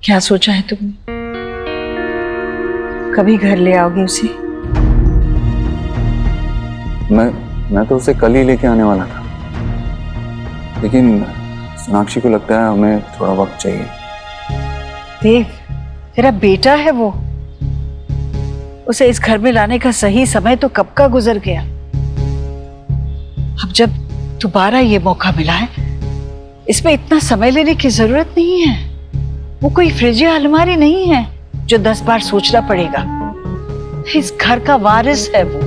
क्या सोचा है तुमने? कभी घर ले आओगे उसे? मैं तो उसे कल ही लेके आने वाला था, लेकिन सोनाक्षी को लगता है हमें थोड़ा वक्त चाहिए। देव, तेरा बेटा है वो, उसे इस घर में लाने का सही समय तो कब का गुजर गया। अब जब दोबारा ये मौका मिला है, इसमें इतना समय लेने की जरूरत नहीं है। वो कोई फ्रिज या अलमारी नहीं है जो 10 बार सोचना पड़ेगा। इस घर का वारिस है वो।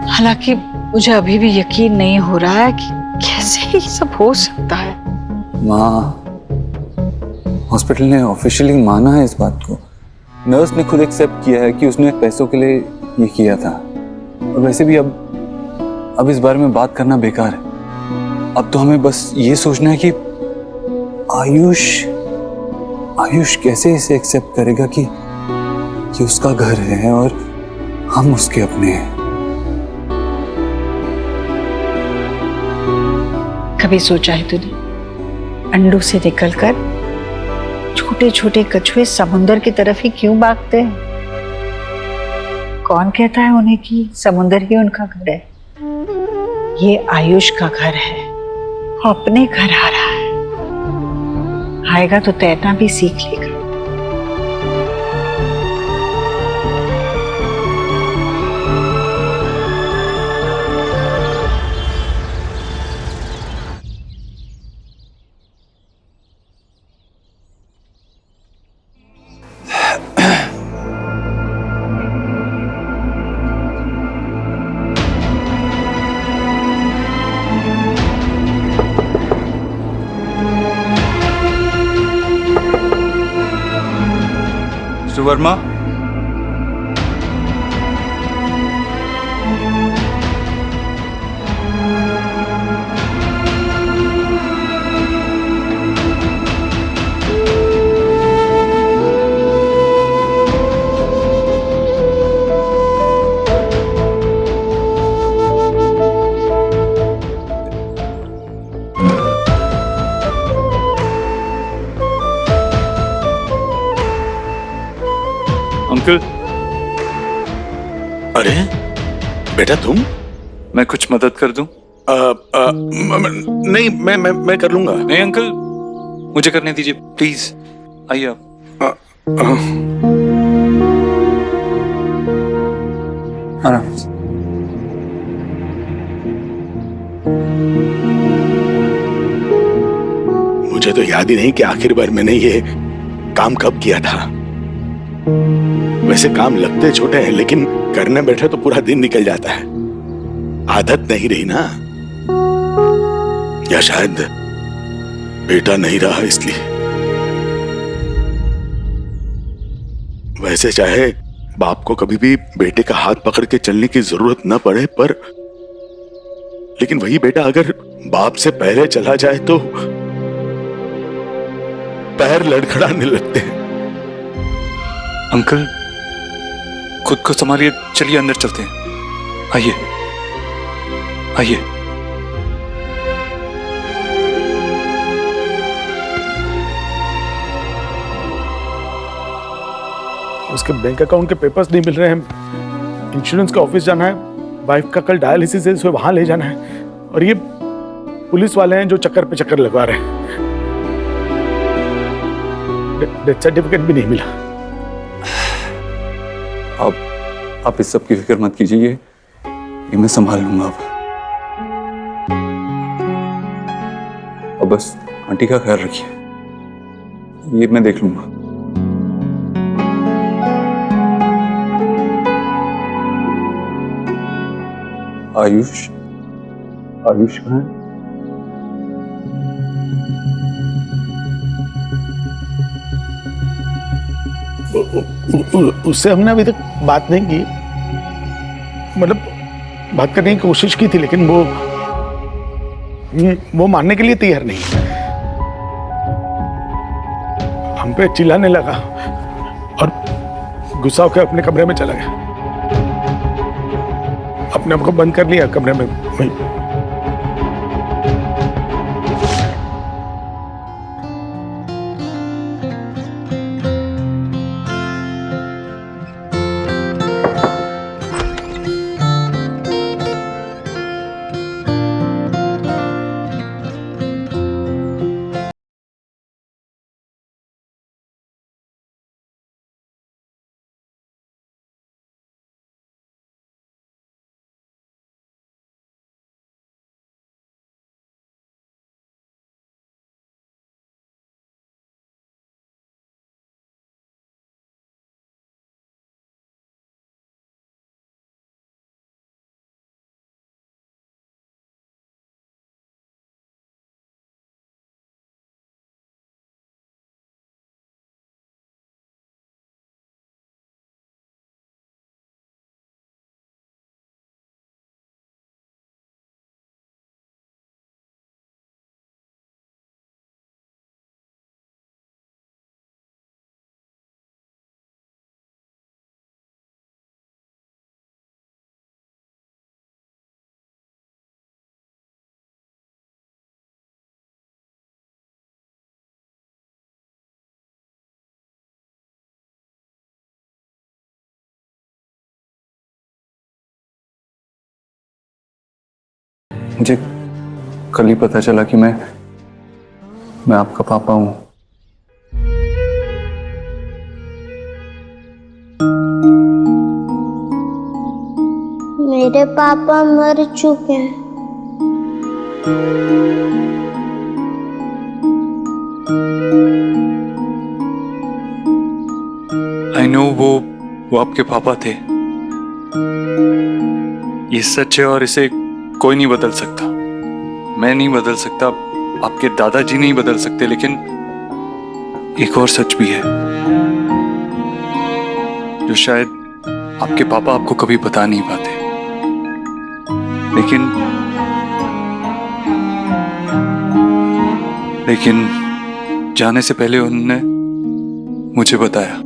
हालांकि मुझे अभी भी यकीन नहीं हो रहा है कि कैसे ये सब हो सकता है। माँ, हॉस्पिटल ने ऑफिशियली माना है इस बात को। नर्स ने खुद एक्सेप्ट किया है कि उसने पैसों के लिए ये किया था। और वैसे भी अब इस बारे में बात करना बेकार है। अब तो हमें बस ये सोचना है कि आयुष कैसे इसे एक्सेप्ट करेगा कि उसका घर है और हम उसके अपने हैं। कभी सोचा है तूने, अंडों से निकलकर छोटे छोटे कछुए समुंदर की तरफ ही क्यों भागते हैं? कौन कहता है उन्हें कि समुंदर ही उनका घर है? ये आयुष का घर है, वो अपने घर आ रहा है। आएगा तो तैरना भी सीख लेगा। Mister Verma, uncle. अरे बेटा तुम? मैं कुछ मदद कर दूं? नहीं, मैं कर लूंगा। नहीं अंकल, मुझे करने दीजिए प्लीज। आइए आप। आराम से। मुझे तो याद ही नहीं कि आखिर बार मैंने ये काम कब किया था। वैसे काम लगते छोटे हैं, लेकिन करने बैठे तो पूरा दिन निकल जाता है। आदत नहीं रही ना, या शायद बेटा नहीं रहा इसलिए। वैसे चाहे बाप को कभी भी बेटे का हाथ पकड़ के चलने की जरूरत न पड़े, पर लेकिन वही बेटा अगर बाप से पहले चला जाए तो पैर लड़खड़ाने लगते हैं। अंकल, खुद को संभालिए, चलिए अंदर चलते हैं। आइए आइए। उसके बैंक अकाउंट के पेपर्स नहीं मिल रहे हैं। इंश्योरेंस का ऑफिस जाना है, वाइफ का कल डायलिसिस है, उसे वहां ले जाना है। और ये पुलिस वाले हैं जो चक्कर पे चक्कर लगवा रहे हैं। डेथ सर्टिफिकेट भी नहीं मिला। आप इस सब की फिक्र मत कीजिए, ये मैं संभाल लूंगा। अब बस आंटी का ख्याल रखिए, ये मैं देख लूंगा। आयुष कहाँ है? उससे हमने अभी तक बात नहीं की। मतलब बात करने की कोशिश की थी, लेकिन वो मानने के लिए तैयार नहीं। हम पे चिल्लाने लगा और गुस्सा होकर अपने कमरे में चला गया। अपने आप को बंद कर लिया कमरे में। मुझे कल ही पता चला कि मैं आपका पापा हूं। मेरे पापा मर चुके हैं। आई नो, वो आपके पापा थे। ये सच है और इसे कोई नहीं बदल सकता। मैं नहीं बदल सकता, आपके दादाजी नहीं बदल सकते, लेकिन एक और सच भी है जो शायद आपके पापा आपको कभी बता नहीं पाते, लेकिन जाने से पहले उन्होंने मुझे बताया।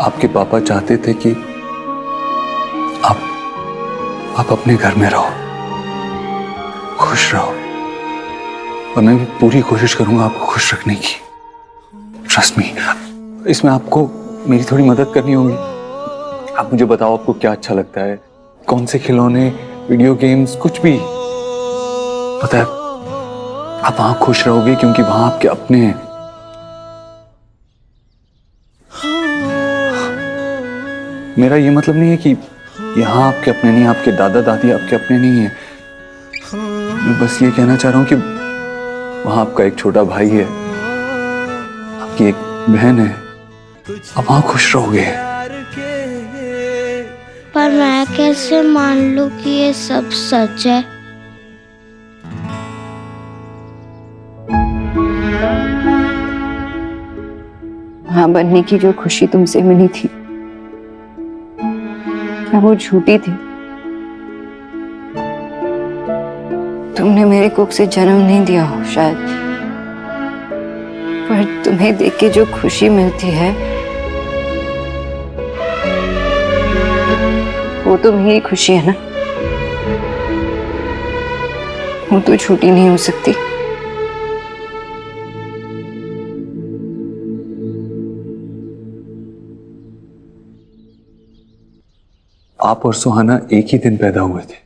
आपके पापा चाहते थे कि आप अपने घर में रहो, खुश रहो, और मैं भी पूरी कोशिश करूंगा आपको खुश रखने की। ट्रस्ट मी, इसमें आपको मेरी थोड़ी मदद करनी होगी। आप मुझे बताओ आपको क्या अच्छा लगता है, कौन से खिलौने, वीडियो गेम्स, कुछ भी। पता है, आप वहां खुश रहोगे क्योंकि वहां आपके अपने हैं। मेरा ये मतलब नहीं है कि यहाँ आपके अपने नहीं, आपके दादा दादी आपके अपने नहीं है। मैं बस ये कहना चाह रहा हूँ कि वहां आपका एक छोटा भाई है, आपकी एक बहन है, आप वहां खुश रहोगे। पर मैं कैसे मान लूं कि ये सब सच है? मां बनने की जो खुशी तुमसे मिली थी, क्या वो झूठी थी? तुमने मेरे कोख से जन्म नहीं दिया हो शायद, पर तुम्हें देख के जो खुशी मिलती है वो तो मेरी खुशी है ना, वो तो झूठी नहीं हो सकती। आप और सुहाना एक ही दिन पैदा हुए थे,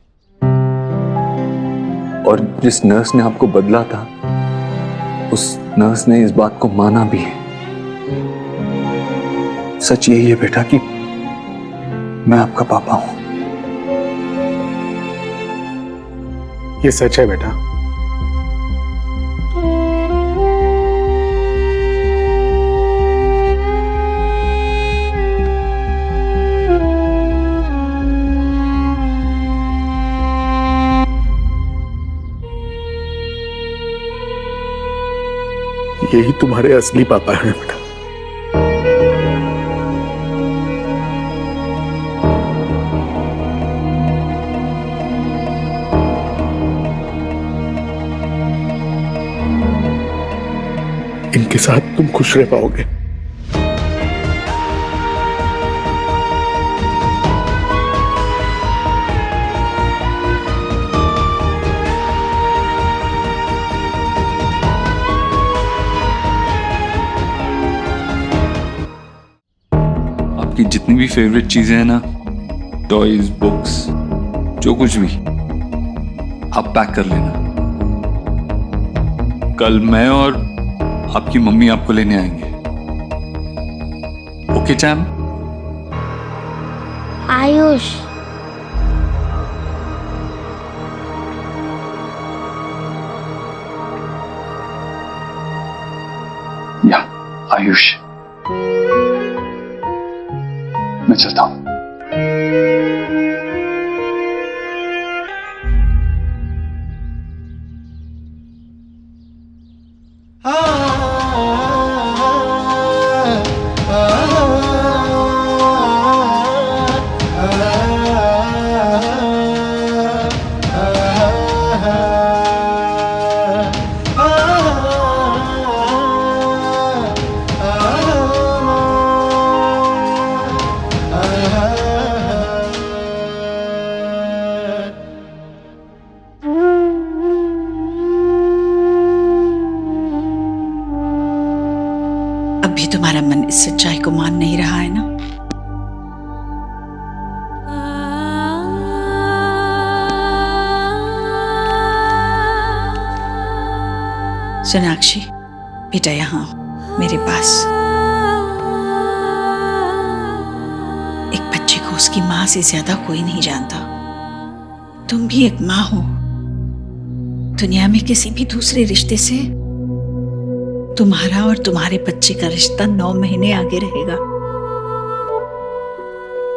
और जिस नर्स ने आपको बदला था, उस नर्स ने इस बात को माना भी है। सच यही है बेटा कि मैं आपका पापा हूं। ये सच है बेटा। यही तुम्हारे असली पापा हैं बेटा। इनके साथ तुम खुश रह पाओगे। आपकी जितनी भी फेवरेट चीजें हैं ना, टॉयज, बुक्स, जो कुछ भी, आप पैक कर लेना। कल मैं और आपकी मम्मी आपको लेने आएंगे। Okay charm? आयुष, या आयुष, मैं चलता हूं। तुम्हारा मन इस सच्चाई को मान नहीं रहा है ना? सोनाक्षी बेटा, यहाँ मेरे पास। एक बच्चे को उसकी माँ से ज्यादा कोई नहीं जानता। तुम भी एक माँ हो। दुनिया में किसी भी दूसरे रिश्ते से तुम्हारा और तुम्हारे बच्चे का रिश्ता 9 महीने आगे रहेगा।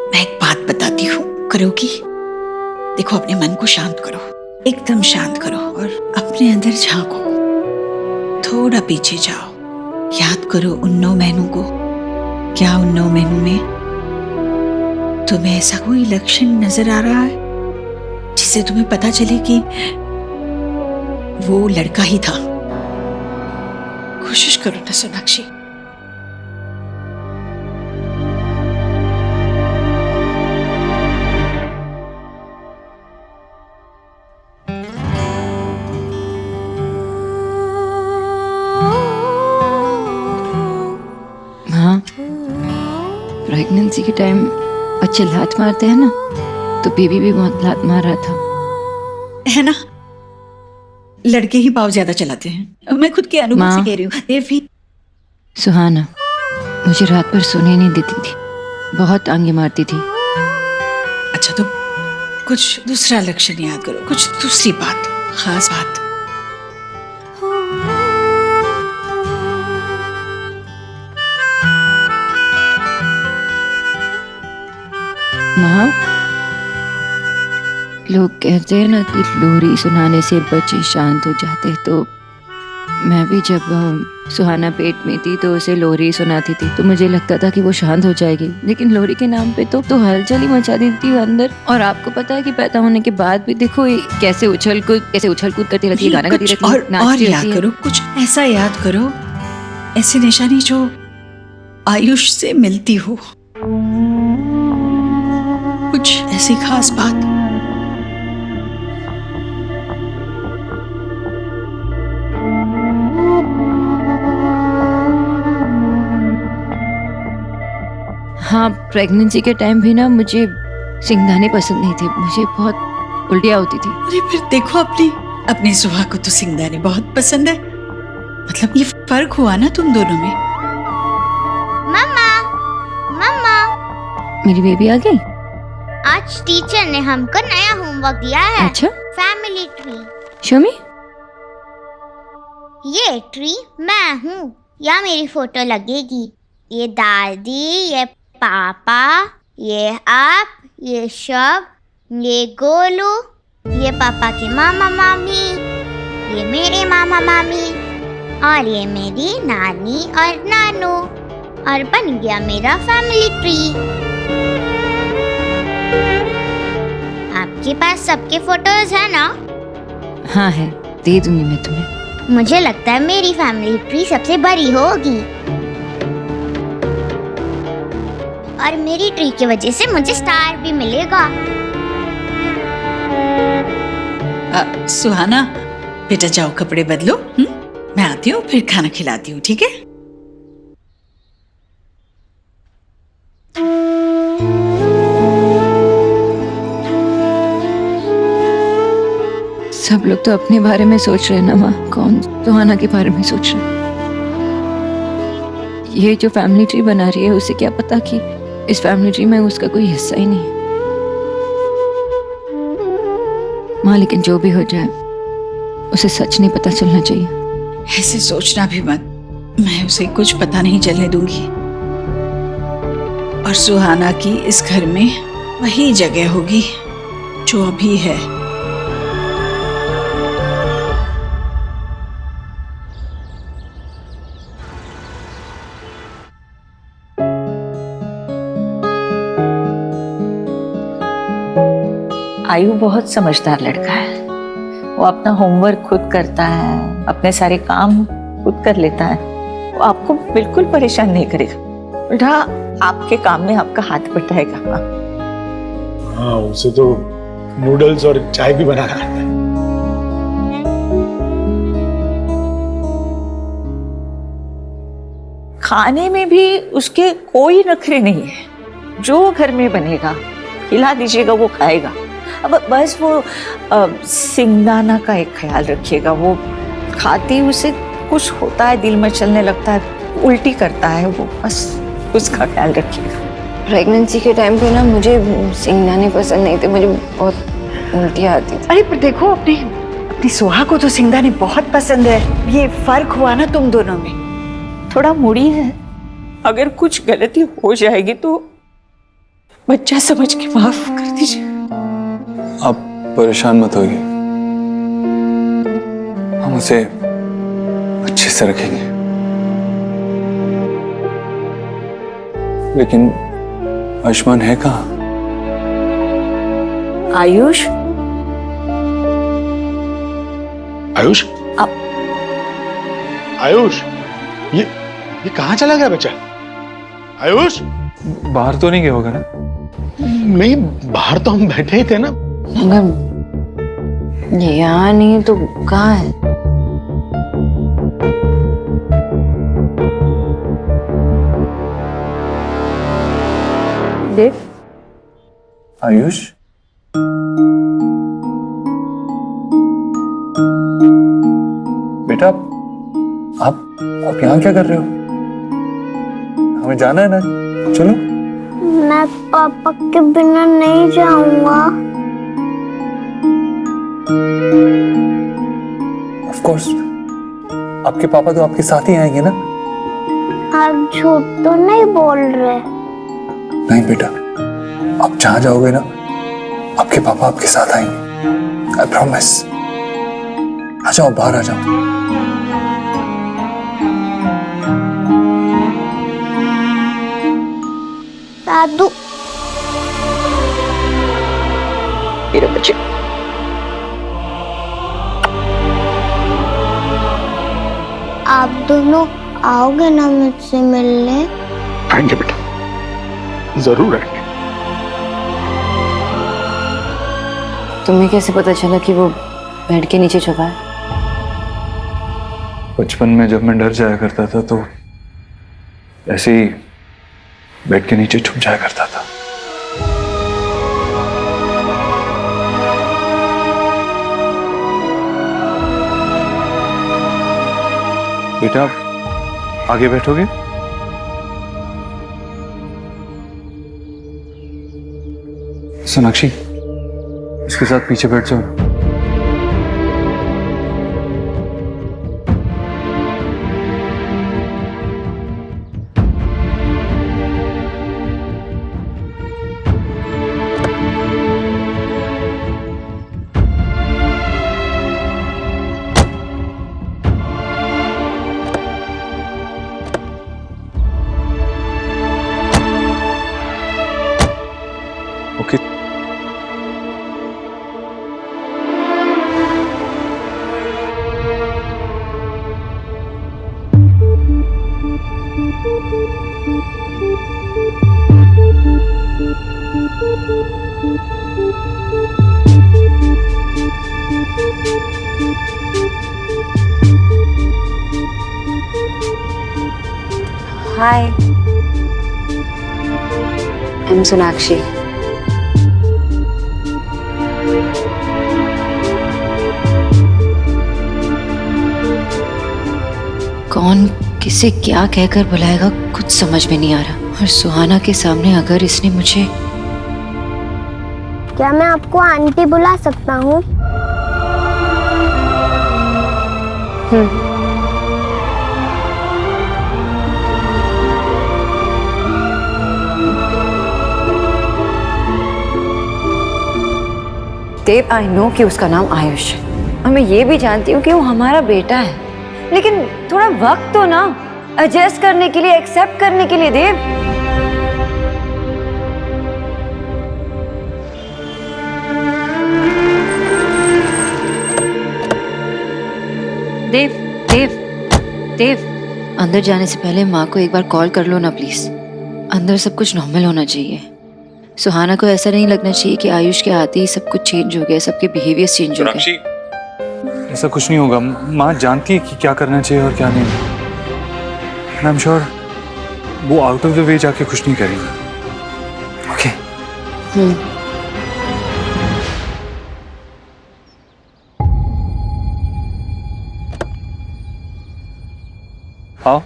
मैं एक बात बताती हूँ, करोगी? देखो, अपने मन को शांत करो, एकदम शांत करो और अपने अंदर झांको। थोड़ा पीछे जाओ, याद करो उन 9 महीनों को। क्या उन 9 महीनों में तुम्हें ऐसा कोई लक्षण नजर आ रहा है जिससे तुम्हें पता चले कि वो लड़का ही था? कोशिश करो ना सोनाक्षी। प्रेगनेंसी के टाइम बच्चे लात मारते हैं ना, तो बेबी भी बहुत लात मार रहा था, है ना? लड़के ही पाव ज्यादा चलाते हैं। मैं खुद के अनुभव से कह रही हूँ। देवी, सुहाना मुझे रात भर सोने नहीं देती थी, बहुत आंगे मारती थी। अच्छा, तो कुछ दूसरा लक्षण याद करो, कुछ दूसरी बात, खास बात। माँ, लोग कहते हैं ना कि लोरी सुनाने से बच्चे शांत हो जाते हैं, तो मैं भी जब सुहाना पेट में थी तो उसे लोरी सुनाती थी, तो मुझे लगता था कि वो शांत हो जाएगी। लेकिन लोरी के नाम पे तो हलचल ही मचा देती थी अंदर। और आपको पता है कि पैदा होने के बाद भी देखो ये कैसे उछल कूद करती रहती है, गाना गाती रहती है, और याद करो, कुछ ऐसा याद करो, ऐसी निशानी जो आयुष से मिलती हो, कुछ ऐसी खास बात। हाँ, प्रेगनेंसी के टाइम भी ना मुझे सिंगदाने पसंद नहीं थे, मुझे बहुत उल्टियाँ होती थी। अरे फिर देखो, अपनी सुहा को तो सिंगदाने बहुत पसंद है। मतलब ये फर्क हुआ ना तुम दोनों में। मम्मा, मम्मा, मेरी बेबी आ गई। आज टीचर ने हमको नया होमवर्क दिया है। अच्छा, फैमिली ट्री। शो मी। ये ट्री मैं हूँ, यहाँ मेरी फोटो लगेगी। ये दादी, ये पापा, ये आप, ये शब, ये गोलू, ये पापा के मामा मामी, ये मेरे मामा मामी, और ये मेरी नानी और नानू। और बन गया मेरा फैमिली ट्री। आपके पास सबके फोटोज है ना? हाँ है, दे दूंगी मैं तुम्हें। मुझे लगता है मेरी फैमिली ट्री सबसे बड़ी होगी, और मेरी ट्री की वजह से मुझे स्टार भी मिलेगा। सुहाना बेटा, जाओ कपड़े बदलो। मैं आती हूँ, फिर खाना खिलाती हूँ, ठीक है? सब लोग तो अपने बारे में सोच रहे हैं ना माँ, कौन सुहाना के बारे में सोच रहे हैं। ये जो फैमिली ट्री बना रही है, उसे क्या पता कि इस फैमिली ट्री में उसका कोई हिस्सा ही नहीं है। माँ, लेकिन जो भी हो जाए उसे सच नहीं पता चलना चाहिए। ऐसे सोचना भी मत, मैं उसे कुछ पता नहीं चलने दूंगी। और सुहाना की इस घर में वही जगह होगी जो अभी है। आयु बहुत समझदार लड़का है। वो अपना होमवर्क खुद करता है, अपने सारे काम खुद कर लेता है। वो आपको बिल्कुल परेशान नहीं करेगा, उल्टा आपके काम में आपका हाथ बटाएगा। हाँ, उसे तो नूडल्स और चाय भी बनाना आता है। खाने में भी उसके कोई नखरे नहीं है। जो घर में बनेगा खिला दीजिएगा, वो खाएगा। अब बस वो सिंगदाना का एक ख्याल रखिएगा, वो खाती उसे कुछ होता है, दिल में चलने लगता है, उल्टी करता है, वो बस उसका ख्याल रखिएगा। प्रेगनेंसी के टाइम पे ना मुझे सिंगदाने पसंद नहीं थे, मुझे बहुत उल्टी आती थी। अरे पर देखो, अपनी सुहा को तो सिंगदाने बहुत पसंद है। ये फर्क हुआ ना तुम दोनों में। थोड़ा मुड़ी है, अगर कुछ गलती हो जाएगी तो बच्चा समझ के माफ कर दीजिए। आप परेशान मत होइए, हम उसे अच्छे से रखेंगे। लेकिन आयुष्मान है कहाँ? आयुष, आयुष, आयुष, ये कहाँ चला गया बच्चा? आयुष, बाहर तो नहीं गया होगा ना? नहीं, बाहर तो हम बैठे ही थे ना। अगर यहाँ नहीं तो कहाँ है? देव, आयुष, बेटा आप यहाँ क्या कर रहे हो? हमें जाना है ना, चलो। मैं पापा के बिना नहीं जाऊंगा। ऑफ कोर्स, आपके पापा तो आपके साथ ही आएंगे ना? आप झूठ तो नहीं बोल रहे? नहीं बेटा, आप जहां जाओगे ना, आपके पापा आपके साथ आएंगे, आई प्रॉमिस। आ जाओ, बाहर आ जाओ। दादू, मेरे बच्चे, आप दोनों आओगे ना मुझसे मिलने? आएंगे बेटा, जरूर आएंगे। तुम्हें कैसे पता चला कि वो बेड के नीचे छुपा है? बचपन में जब मैं डर जाया करता था तो ऐसे ही बेड के नीचे छुप जाया करता था। बेटा, आगे बैठोगे? सोनाक्षी, इसके साथ पीछे बैठ जाओ। Okay, hi, I am Sonakshi. कौन किसे क्या कहकर बुलाएगा कुछ समझ में नहीं आ रहा। और सुहाना के सामने अगर इसने मुझे... क्या मैं आपको आंटी बुला सकता हूँ? देव, आई नो कि उसका नाम आयुष है और मैं ये भी जानती हूँ कि वो हमारा बेटा है, लेकिन थोड़ा वक्त तो ना एडजस्ट करने के लिए, एक्सेप्ट करने के लिए। देव, देव, देव, देव, अंदर जाने से पहले माँ को एक बार कॉल कर लो ना प्लीज। अंदर सब कुछ नॉर्मल होना चाहिए। सुहाना को ऐसा नहीं लगना चाहिए कि आयुष के आते ही सब कुछ चेंज हो गया, सबके बिहेवियर चेंज हो गए। ऐसा कुछ नहीं होगा। माँ जानती है कि क्या करना चाहिए और क्या नहीं। आई एम श्योर वो आउट ऑफ द वे जाके कुछ नहीं करेगी। ओके आओ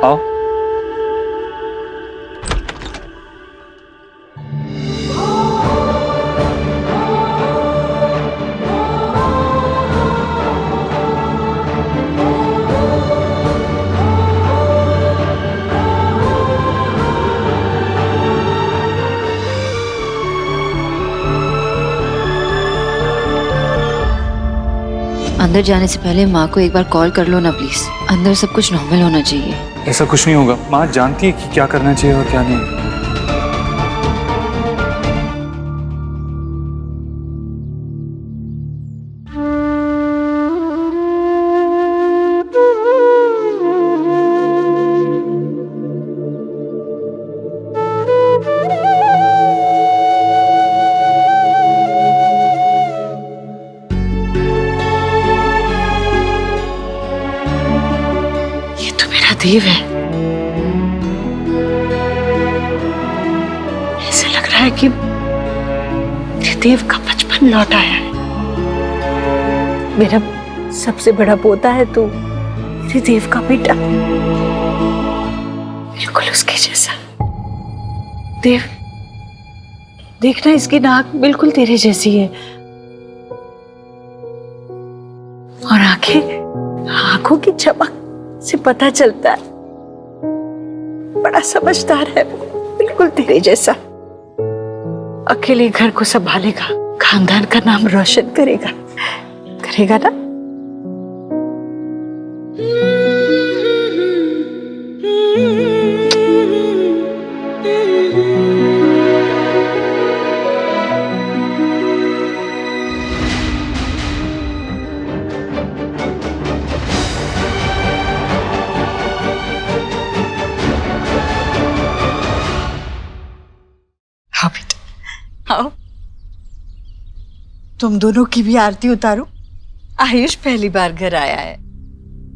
आओ। अंदर जाने से पहले माँ को एक बार कॉल कर लो ना प्लीज। अंदर सब कुछ नॉर्मल होना चाहिए। ऐसा कुछ नहीं होगा, माँ जानती है कि क्या करना चाहिए और क्या नहीं। देव है। ऐसे लग रहा है कि देव का बचपन लौट आया है। मेरा सबसे बड़ा पोता है तो देव का बेटा, बिल्कुल उसके जैसा। देव, देखना इसकी नाक बिल्कुल तेरे जैसी है और आंखों की चमक से पता चलता है बड़ा समझदार है, बिल्कुल तेरे जैसा। अकेले घर को संभालेगा, खानदान का नाम रोशन करेगा, करेगा ना? आओ बेटा, आओ। तुम दोनों की भी आरती उतारो। आयुष पहली बार घर आया है,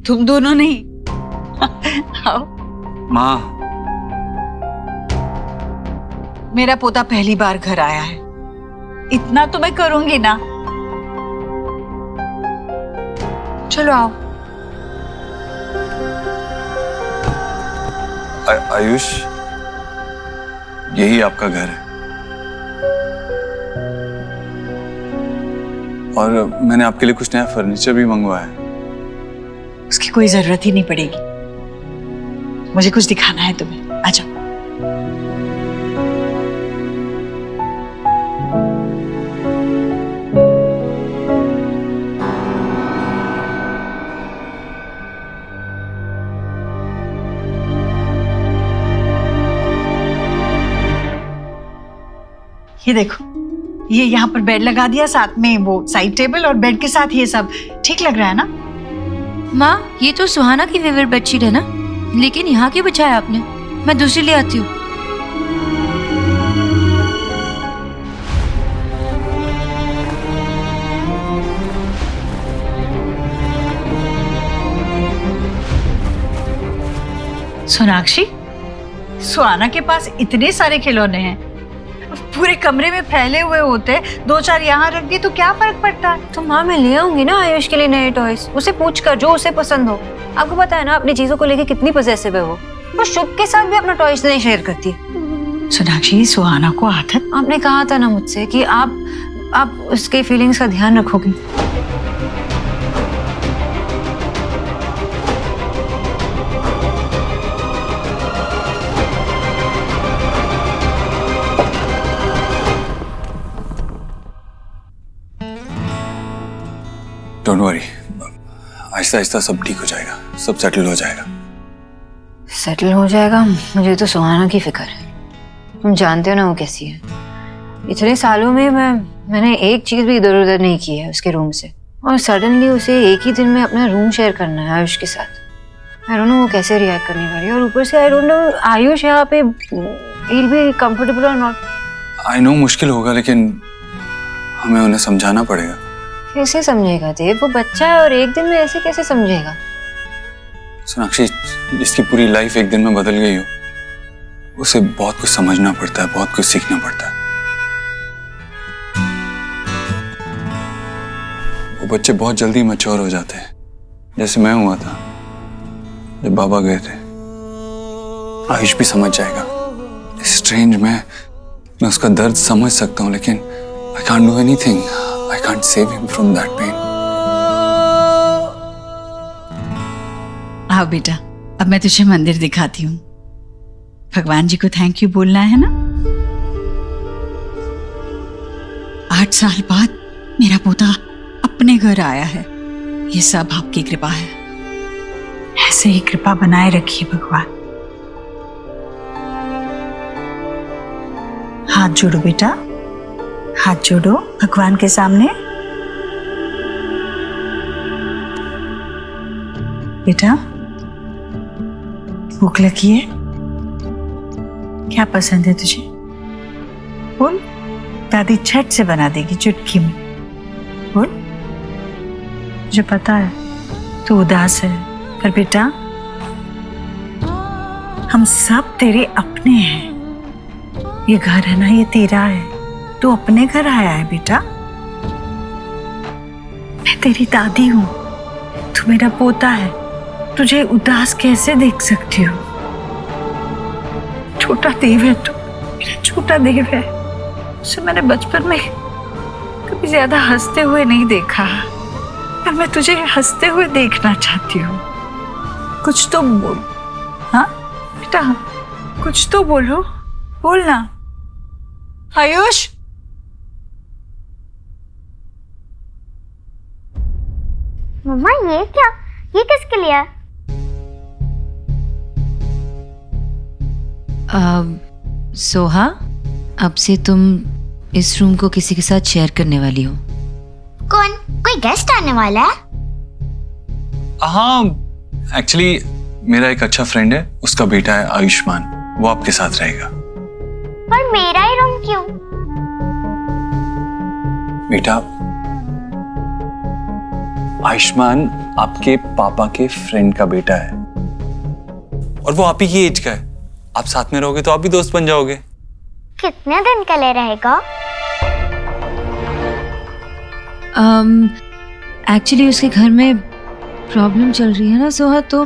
तुम दोनों नहीं। आओ। माँ, मेरा पोता पहली बार घर आया है, इतना तो मैं करूंगी ना। चलो आओ। आयुष, यही आपका घर है और मैंने आपके लिए कुछ नया फर्नीचर भी मंगवाया है। उसकी कोई जरूरत ही नहीं पड़ेगी। मुझे कुछ दिखाना है तुम्हें, आ जाओ। ये देखो, ये यहाँ पर बेड लगा दिया, साथ में वो साइड टेबल और बेड के साथ ये सब ठीक लग रहा है ना? माँ, ये तो सुहाना की फेवरेट बेडशीट है ना, लेकिन यहाँ क्यों बिछाया आपने? मैं दूसरी ले आती हूँ। सोनाक्षी, सुहाना के पास इतने सारे खिलौने हैं, पूरे कमरे में फैले हुए होते, दो चार यहाँ रख दी तो क्या फर्क पड़ता है? तो माँ, मैं ले आऊंगी ना आयुष के लिए नए टॉयज। उसे पूछ कर जो उसे पसंद हो। आपको पता है ना अपनी चीजों को लेके कितनी पजेसिव है वो। और शुभ के साथ भी अपना टॉयज नहीं शेयर करती है। सोनाक्षी, सुहाना को आदत। आपने कहा था ना मुझसे कि आप उसके फीलिंग्स का ध्यान रखोगी। डोंट वरी, आहिस्ता आहिस्ता सब ठीक हो जाएगा, सब सेटल हो जाएगा। सेटल हो जाएगा? मुझे तो सुहाना की फिक्र है। तुम जानते हो ना वो कैसी है। इतने सालों में मैंने एक चीज भी इधर उधर नहीं की है उसके रूम से, और सडनली उसे एक ही दिन में अपना रूम शेयर करना है आयुष के साथ। आई डोंट नो वो कैसे रिएक्ट करने वाली है, और ऊपर से आई डोंट नो आयुष यहाँ पे he'll be comfortable or not। I know मुश्किल होगा, लेकिन हमें उन्हें समझाना पड़ेगा। कैसे समझेगा देव? वो बच्चा है और एक दिन में ऐसे कैसे समझेगा? सोनाक्षी, जिसकी पूरी लाइफ एक दिन में बदल गई हो, उसे बहुत कुछ समझना पड़ता है, बहुत कुछ सीखना पड़ता है। वो बच्चे बहुत जल्दी मैच्योर हो जाते हैं, जैसे मैं हुआ था जब बाबा गए थे। आयुष भी समझ जाएगा। स्ट्रेंज, मैं उसका दर्द समझ सकता हूँ, लेकिन I can't do anything. I can't save him from that pain. आओ बेटा, अब मैं तुझे मंदिर दिखाती हूँ। भगवान जी को थैंक यू बोलना है ना। 8 साल बाद मेरा पोता अपने घर आया है। ये सब आपकी कृपा है। ऐसे ही कृपा बनाए रखिए भगवान। हाथ जोड़ो बेटा, हाथ जोड़ो भगवान के सामने। बेटा, भूख लगी है? क्या पसंद है तुझे? बोल, दादी झट से बना देगी चुटकी में। बोल। मुझे पता है तू उदास है, पर बेटा हम सब तेरे अपने हैं। ये घर है ना, ये तेरा है। तू अपने घर आया है बेटा। मैं तेरी दादी हूं, तू मेरा पोता है। तुझे उदास कैसे देख सकती हूँ? छोटा देव है तू, मेरा छोटा देव है। उसे मैंने बचपन में कभी ज्यादा हंसते हुए नहीं देखा, पर मैं तुझे हंसते हुए देखना चाहती हूँ। कुछ तो बोल। हाँ बेटा, कुछ तो बोलो, बोलना। आयुष, मम्मा ये क्या? ये किसके लिए है? सोहा, अब से तुम इस रूम को किसी के साथ शेयर करने वाली हो। कौन? कोई गेस्ट आने वाला है? हाँ, एक्चुअली मेरा एक अच्छा फ्रेंड है, उसका बेटा है आयुष्मान, वो आपके साथ रहेगा। पर मेरा ही रूम क्यों? बेटा, आयुष्मान आपके पापा के फ्रेंड का बेटा है और वो आप ही की एज का है। आप साथ में रहोगे तो आप भी दोस्त बन जाओगे। कितने दिन के लिए रहेगा? एक्चुअली उसके घर में प्रॉब्लम चल रही है ना सोहा, तो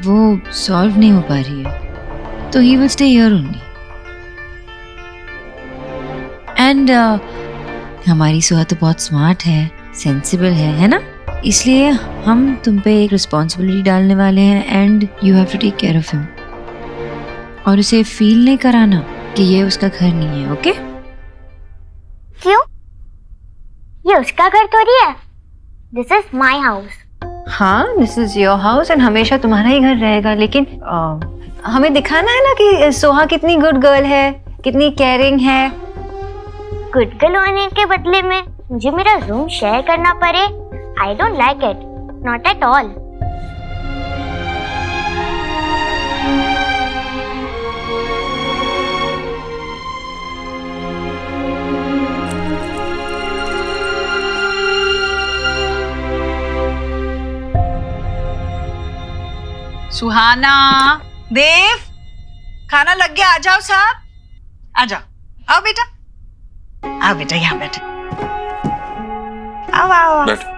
वो सॉल्व नहीं हो पा रही है, तो he will stay here only. And हमारी सोहा तो बहुत स्मार्ट है, सेंसिबल है ना? इसलिए हम तुम पे एक रिस्पॉन्सिबिलिटी डालने वाले हैं and you have to take care of him. और उसे फील नहीं कराना कि ये उसका घर नहीं है, ओके? क्यों? ये उसका घर थोड़ी है। This is my house. हाँ, this is your house and हमेशा तुम्हारा ही घर रहेगा, लेकिन हमें दिखाना है ना कि सोहा कितनी गुड गर्ल है, कितनी केयरिंग है। गुड गर्ल होने के बदले में मुझे मेरा रूम शेयर करना पड़े, I don't like it, not at all. Suhana, Dev, खाना लग गया। आ जाओ साहब, आ जाओ। आओ बेटा, आओ बेटा, यहाँ बैठो। आओ आओ आओ। बैठो।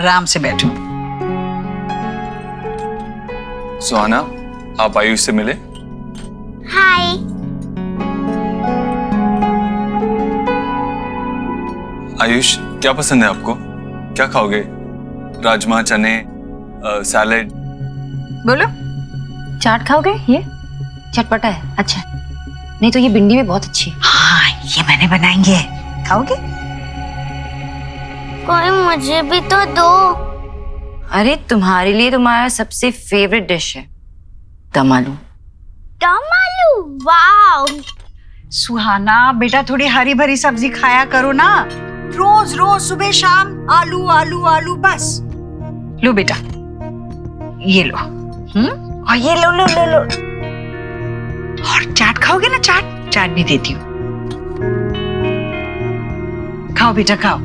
आराम से बैठो। सुहाना, आप आयुष से मिले? हाय। आयुष, क्या पसंद है आपको? क्या खाओगे? राजमा, चने, सैलेड? बोलो। चाट खाओगे? ये चटपटा है, अच्छा है। नहीं तो ये भिंडी भी बहुत अच्छी है। हाँ, ये मैंने बनाएंगे, खाओगे? कोई मुझे भी तो दो। अरे तुम्हारे लिए तुम्हारा सबसे फेवरेट डिश है दम आलू। दम आलू, वाओ। सुहाना बेटा, थोड़ी हरी भरी सब्जी खाया करो ना। रोज रोज सुबह शाम आलू आलू आलू बस। लो बेटा, ये लो। और ये लो लो लो लो। और चाट खाओगे ना? चाट, चाट भी देती हूँ। खाओ बेटा, खाओ।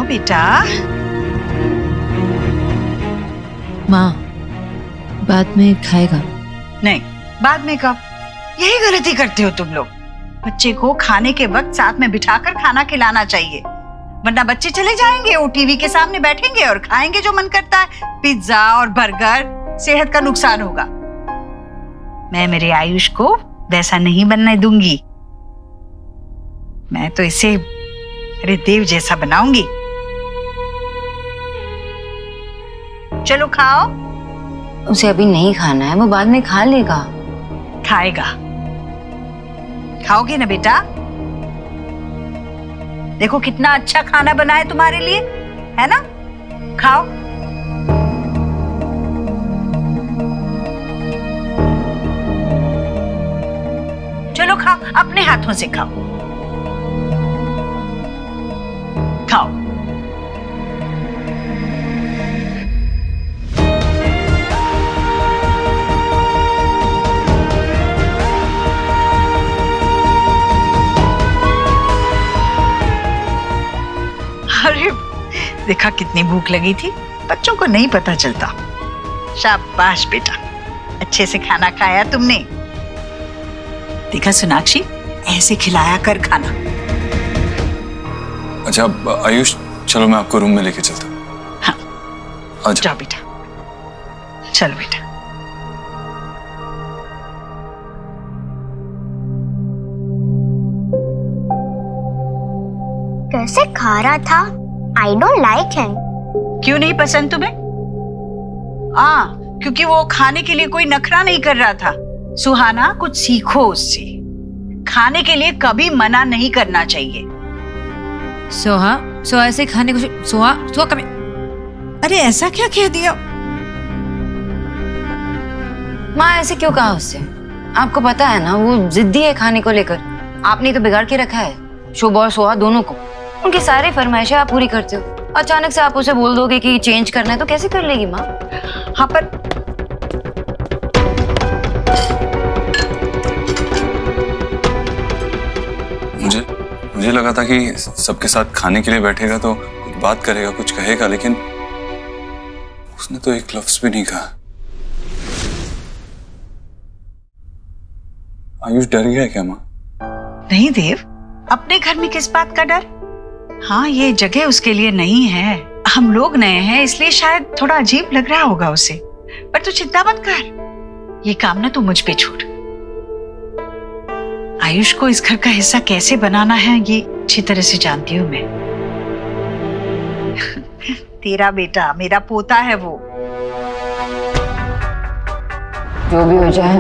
बेटा। माँ बाद में खाएगा। नहीं, बाद में कब? यही गलती करते हो तुम लोग। बच्चे को खाने के वक्त साथ में बिठाकर खाना खिलाना चाहिए, वरना बच्चे चले जाएंगे, वो टीवी के सामने बैठेंगे और खाएंगे जो मन करता है, पिज्जा और बर्गर। सेहत का नुकसान होगा। मैं मेरे आयुष को वैसा नहीं बनने दूंगी। मैं तो इसे अरे देव जैसा बनाऊंगी। चलो खाओ। उसे अभी नहीं खाना है, वो बाद में खा लेगा। खाएगा। खाओगे ना बेटा? देखो कितना अच्छा खाना बना है तुम्हारे लिए, है ना? खाओ। चलो खाओ, अपने हाथों से खाओ। खाओ। अरे देखा कितनी भूख लगी थी, बच्चों को नहीं पता चलता। शाबाश बेटा, अच्छे से खाना खाया तुमने। देखा सोनाक्षी, ऐसे खिलाया कर खाना। अच्छा आयुष, चलो मैं आपको रूम में लेके चलता हूँ। हाँ अच्छा जाओ बेटा, चलो बेटा। कैसे खा रहा था? आई डोंट लाइक हिम। क्यों नहीं पसंद तुम्हें? क्योंकि वो खाने के लिए कोई नखरा नहीं कर रहा था। सुहाना, कुछ सीखो उससे। खाने के लिए कभी मना नहीं करना चाहिए। सोहा ऐसे खाने को सोहा कभी। अरे ऐसा क्या कह दिया? माँ ऐसे क्यों कहा उससे? आपको पता है ना वो जिद्दी है खाने को लेकर। आपने तो बिगाड़ के रखा है शुभ और सोहा दोनों को। उनकी सारी फरमाइशें आप पूरी करते हो, अचानक से आप उसे बोल दोगे कि चेंज करना है तो कैसे कर लेगी माँ? हाँ पर मुझे लगा था कि सबके साथ खाने के लिए बैठेगा तो कुछ बात करेगा, कुछ कहेगा, लेकिन उसने तो एक लफ्ज भी नहीं कहा। आयुष डर गया क्या माँ? नहीं देव, अपने घर में किस बात का डर? हाँ, ये जगह उसके लिए नहीं है। हम लोग नए हैं इसलिए शायद थोड़ा अजीब लग रहा होगा उसे, पर तू चिंता मत कर। ये काम ना तू मुझ पे छोड़। आयुष को इस घर का हिस्सा कैसे बनाना है ये अच्छी तरह से जानती हूँ मैं। तेरा बेटा मेरा पोता है वो। जो भी हो जाए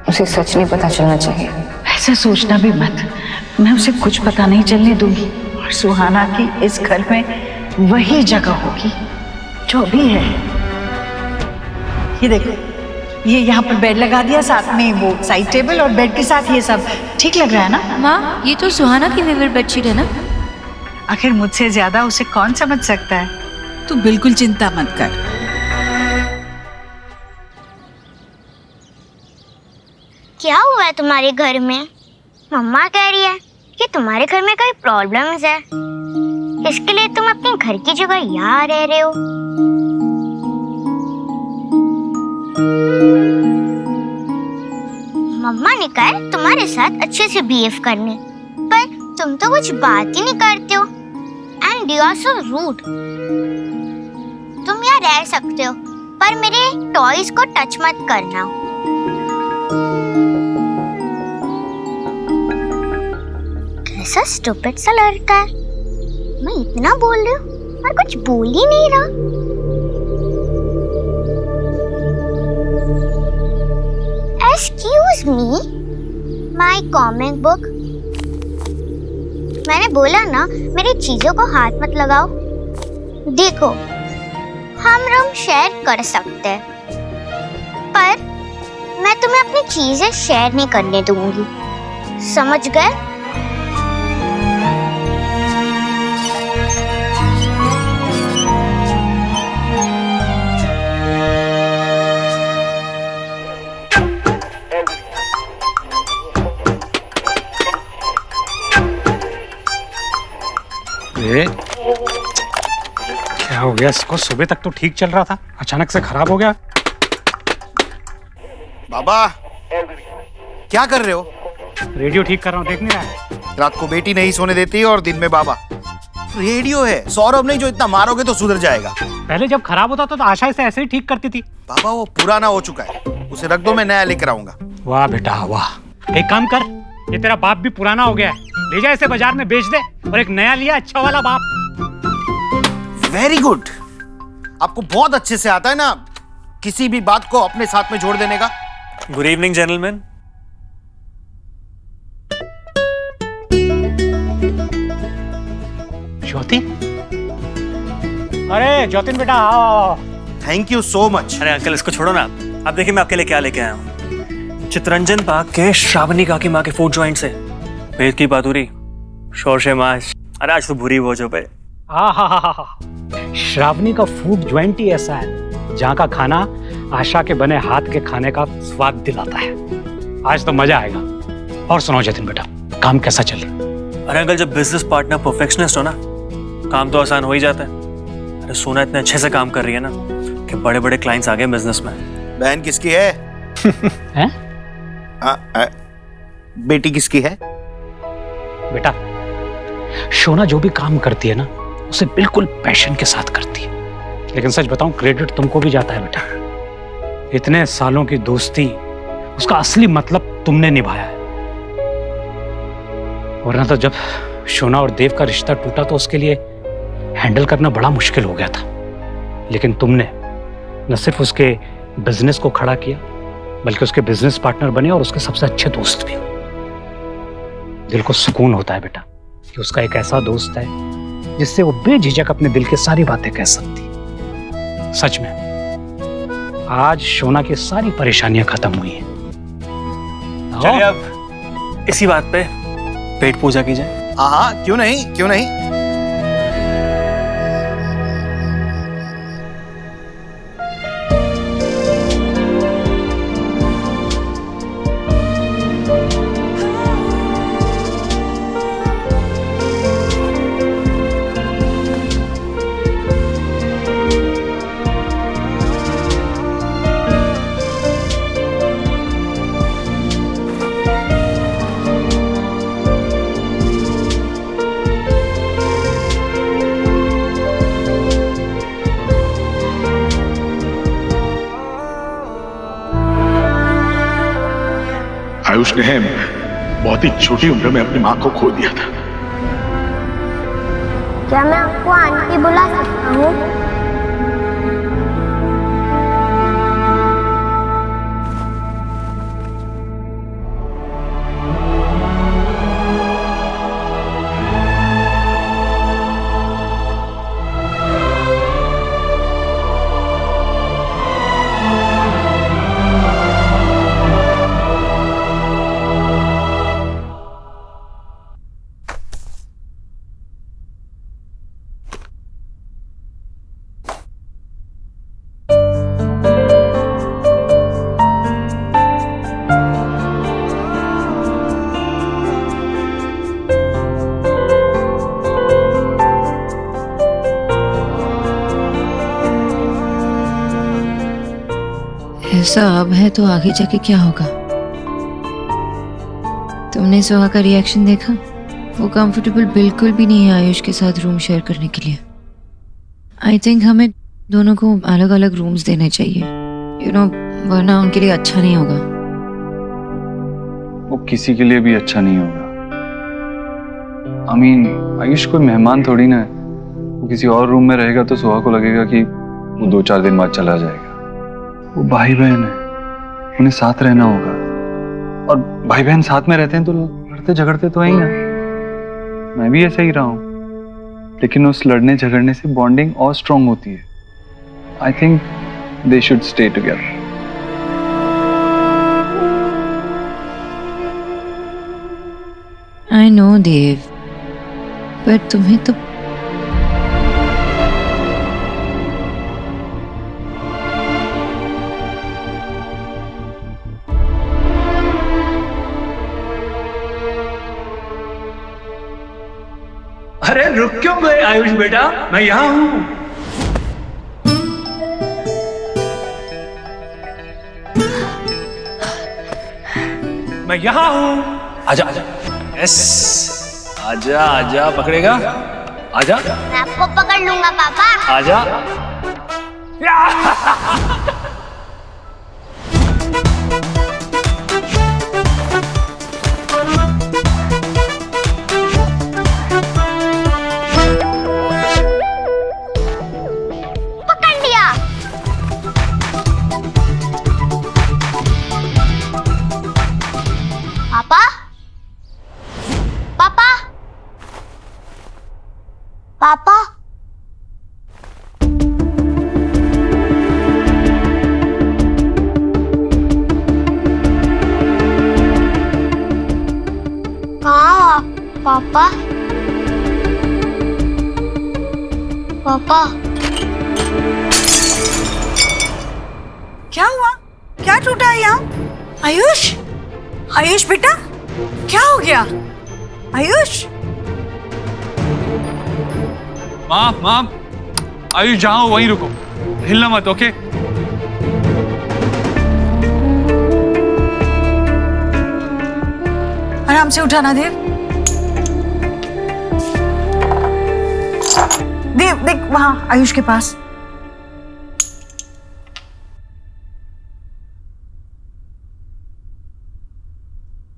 उसे सच नहीं पता चलना चाहिए। ऐसा सोचना भी मत, मैं उसे कुछ पता नहीं चलने दूंगी। और सुहाना की इस घर में वही जगह होगी जो भी है। ये देखो, ये यहाँ पर बेड लगा दिया, साथ में वो साइड टेबल और बेड के साथ ये सब ठीक लग रहा है ना? माँ ये तो सुहाना की फेवरेट बेडशीट है ना? आखिर मुझसे ज्यादा उसे कौन समझ सकता है? तू बिल्कुल चिंता मत कर। क्या हुआ है तुम्हारे घर में? मम्मा कह रही है कि तुम्हारे घर में कोई प्रॉब्लम्स है, इसके लिए तुम अपने घर की जगह यहाँ रह रहे हो। मम्मा ने कहा है तुम्हारे साथ अच्छे से बिहेव करने, पर तुम तो कुछ बात ही नहीं करते हो। And you are so rude. तुम यहाँ रह सकते हो, पर मेरे टॉयज को टच मत करना। कैसा स्टूपिड सा लड़का है। मैं इतना बोल रही हूँ और कुछ बोल ही नहीं रहा। Excuse me, my comic book। मैंने बोला ना मेरी चीजों को हाथ मत लगाओ। देखो, हम रूम शेयर कर सकते हैं, पर मैं तुम्हें अपनी चीजें शेयर नहीं करने दूंगी, समझ गए? गया इसको? सुबह तक तो ठीक चल रहा था, अचानक से खराब हो गया। बाबा क्या कर रहे हो? रेडियो ठीक कर रहा हूँ, देख नहीं रहा है? रात को बेटी नहीं सोने देती और दिन में बाबा। रेडियो है, सौरभ नहीं जो इतना मारोगे तो सुधर जाएगा। पहले जब खराब होता था तो आशा इसे ऐसे ही ठीक करती थी। बाबा वो पुराना हो चुका है, उसे रख दो, मैं नया लेकर आऊंगा। वाह बेटा वाह, एक काम कर, ये तेरा बाप भी पुराना हो गया है, ले जा इसे बाजार में बेच दे और एक नया लिया अच्छा वाला बाप। वेरी गुड, आपको बहुत अच्छे से आता है ना किसी भी बात को अपने साथ में जोड़ देने का। Good evening gentleman. ज्योति, अरे ज्योतिन बेटा आओ। Thank you so much. अरे अंकल इसको छोड़ो ना, आप देखिए मैं आपके लिए क्या लेके आया हूँ। चितरंजन पार्क के श्रावणी काकी माँ के फूड जॉइंट से भेद की पातुरी, शोरशे माश। अरे आज तो बुरी बोझों पे। श्रावणी का फूड ज्वाइंट ही ऐसा है जहाँ का खाना आशा के बने हाथ के खाने का स्वाद दिलाता है। आज तो मजा आएगा। और सुनाओ जतिन बेटा, काम कैसा चल रहा है? अरे अंकल जब बिजनेस पार्टनर परफेक्शनिस्ट हो ना, काम तो आसान हो ही जाता है। अरे सोना इतने अच्छे से काम कर रही है ना कि बड़े बड़े क्लाइंट्स आ गए बिजनेस में। बहन किसकी है? हैं? बेटी किसकी है? बेटा शोना जो भी काम करती है ना उसे बिल्कुल पैशन के साथ करती है, लेकिन सच बताऊं क्रेडिट तुमको भी जाता है बेटा। इतने सालों की दोस्ती, उसका असली मतलब तुमने निभाया है। वरना तो जब शोना और देव का रिश्ता टूटा तो उसके लिए हैंडल करना बड़ा मुश्किल हो गया था, लेकिन तुमने न सिर्फ उसके बिजनेस को खड़ा किया बल्कि उसके बिजनेस पार्टनर बने और उसके सबसे अच्छे दोस्त भी। दिल को सुकून होता है बेटा कि उसका एक ऐसा दोस्त है जिससे वो बेझिझक अपने दिल की सारी बातें कह सकती है। सच में आज शोना की सारी परेशानियां खत्म हुई हैं। चलिए अब इसी बात पे पेट पूजा कीजिए। हाँ क्यों नहीं, क्यों नहीं। आयुष ने बहुत ही छोटी उम्र में अपनी माँ को खो दिया था। क्या मैं आपको आंटी बुला सकता हूँ? ऐसा अब है तो आगे जाके क्या होगा? तुमने सोहा का रिएक्शन देखा? वो कंफर्टेबल बिल्कुल भी नहीं है आयुष के साथ रूम शेयर करने के लिए। आई थिंक हमें दोनों को अलग अलग रूम्स देने चाहिए, यू नो, वरना उनके लिए अच्छा नहीं होगा। वो किसी के लिए भी अच्छा नहीं होगा। आयुष कोई मेहमान थोड़ी ना है। वो किसी और रूम में रहेगा तो सोहा को लगेगा कि वो 2-4 दिन बाद चला जाएगा। वो भाई बहन है, उन्हें साथ रहना होगा, और भाई बहन साथ में रहते हैं तो लड़ते झगड़ते तो हैं ही ना। मैं भी ऐसा ही रहा हूँ, लेकिन उस लड़ने झगड़ने से बॉन्डिंग और स्ट्रांग होती है। I think they should stay together. I know Dev, पर तुम्हें तो अरे रुक क्यों गए आयुष बेटा, मैं यहाँ हूँ। मैं यहाँ हूँ। आजा आजा। यस, आजा आजा, पकड़ेगा? आजा। मैं आपको पकड़ लूंगा पापा। आजा। पकड़ लिया। पापा, पापा, पापा। कहाँ पापा? पापा, क्या हुआ? क्या टूटा है यहाँ? आयुष, आयुष बेटा, क्या हो गया? आयुष, माम, आयुष जहाँ हो वहीं रुको, हिलना मत, ओके? आराम से उठाना देव। देव देख वहां आयुष के पास।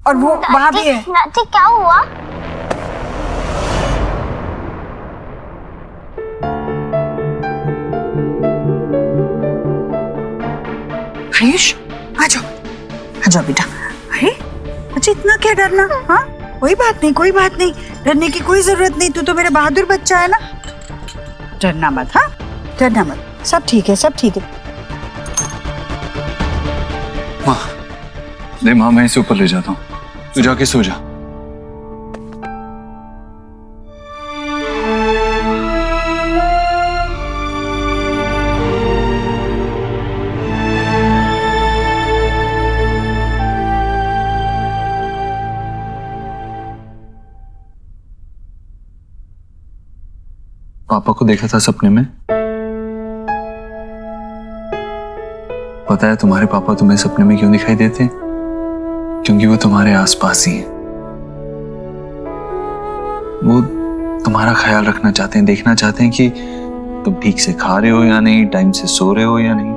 और वो वहां भी है। नाती क्या हुआ? आयुष, आ जाओ बेटा। अरे अच्छा, इतना क्या डरना? हाँ, कोई बात नहीं, डरने की कोई जरूरत नहीं। तू तो मेरा बहादुर बच्चा है ना। डरना मत, हाँ, डरना मत। सब ठीक है। माँ, मैं इसे ऊपर ले जाता हूँ, तू जाके सो जा। पापा को देखा था सपने में। पता है तुम्हारे पापा तुम्हें सपने में क्यों दिखाई देते हैं? क्योंकि वो तुम्हारे आसपास ही हैं। वो तुम्हारा ख्याल रखना चाहते हैं, देखना चाहते हैं कि तुम ठीक से खा रहे हो या नहीं, टाइम से सो रहे हो या नहीं।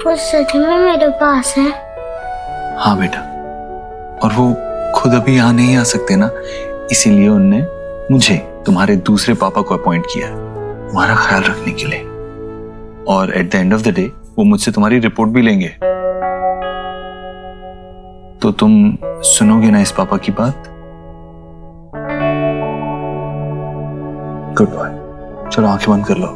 वो सच में मेरे पास है? हाँ बेटा, और वो खुद अभी यहाँ नहीं आ सकते ना, इसीलिए उनने मुझे, तुम्हारे दूसरे पापा को अपॉइंट किया तुम्हारा ख्याल रखने के लिए। और at the end of the day वो मुझसे तुम्हारी रिपोर्ट भी लेंगे। तो तुम सुनोगे ना इस पापा की बात? गुड बॉय, चलो आंखें बंद कर लो।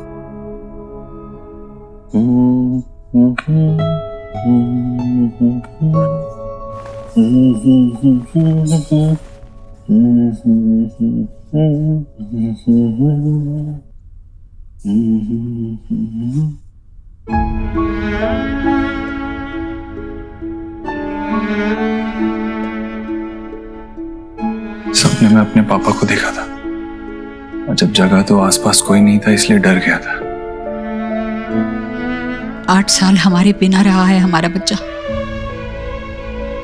सपने में अपने पापा को देखा था, और जब जगा तो आसपास कोई नहीं था, इसलिए डर गया था। 8 साल हमारे बिना रहा है हमारा बच्चा।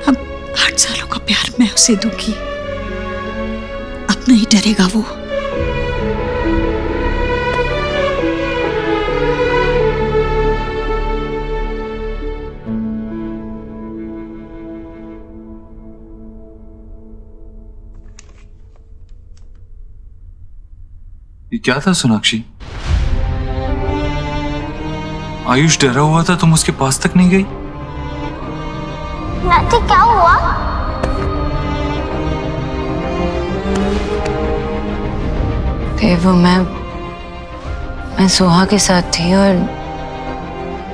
अब 8 सालों का प्यार मैं उसे दूंगी, अब नहीं डरेगा वो। ये क्या था सोनाक्षी? आयुष डरा हुआ था, तुम उसके पास तक नहीं गई? नाती क्या हुआ? देव, मैं सोहा के साथ थी और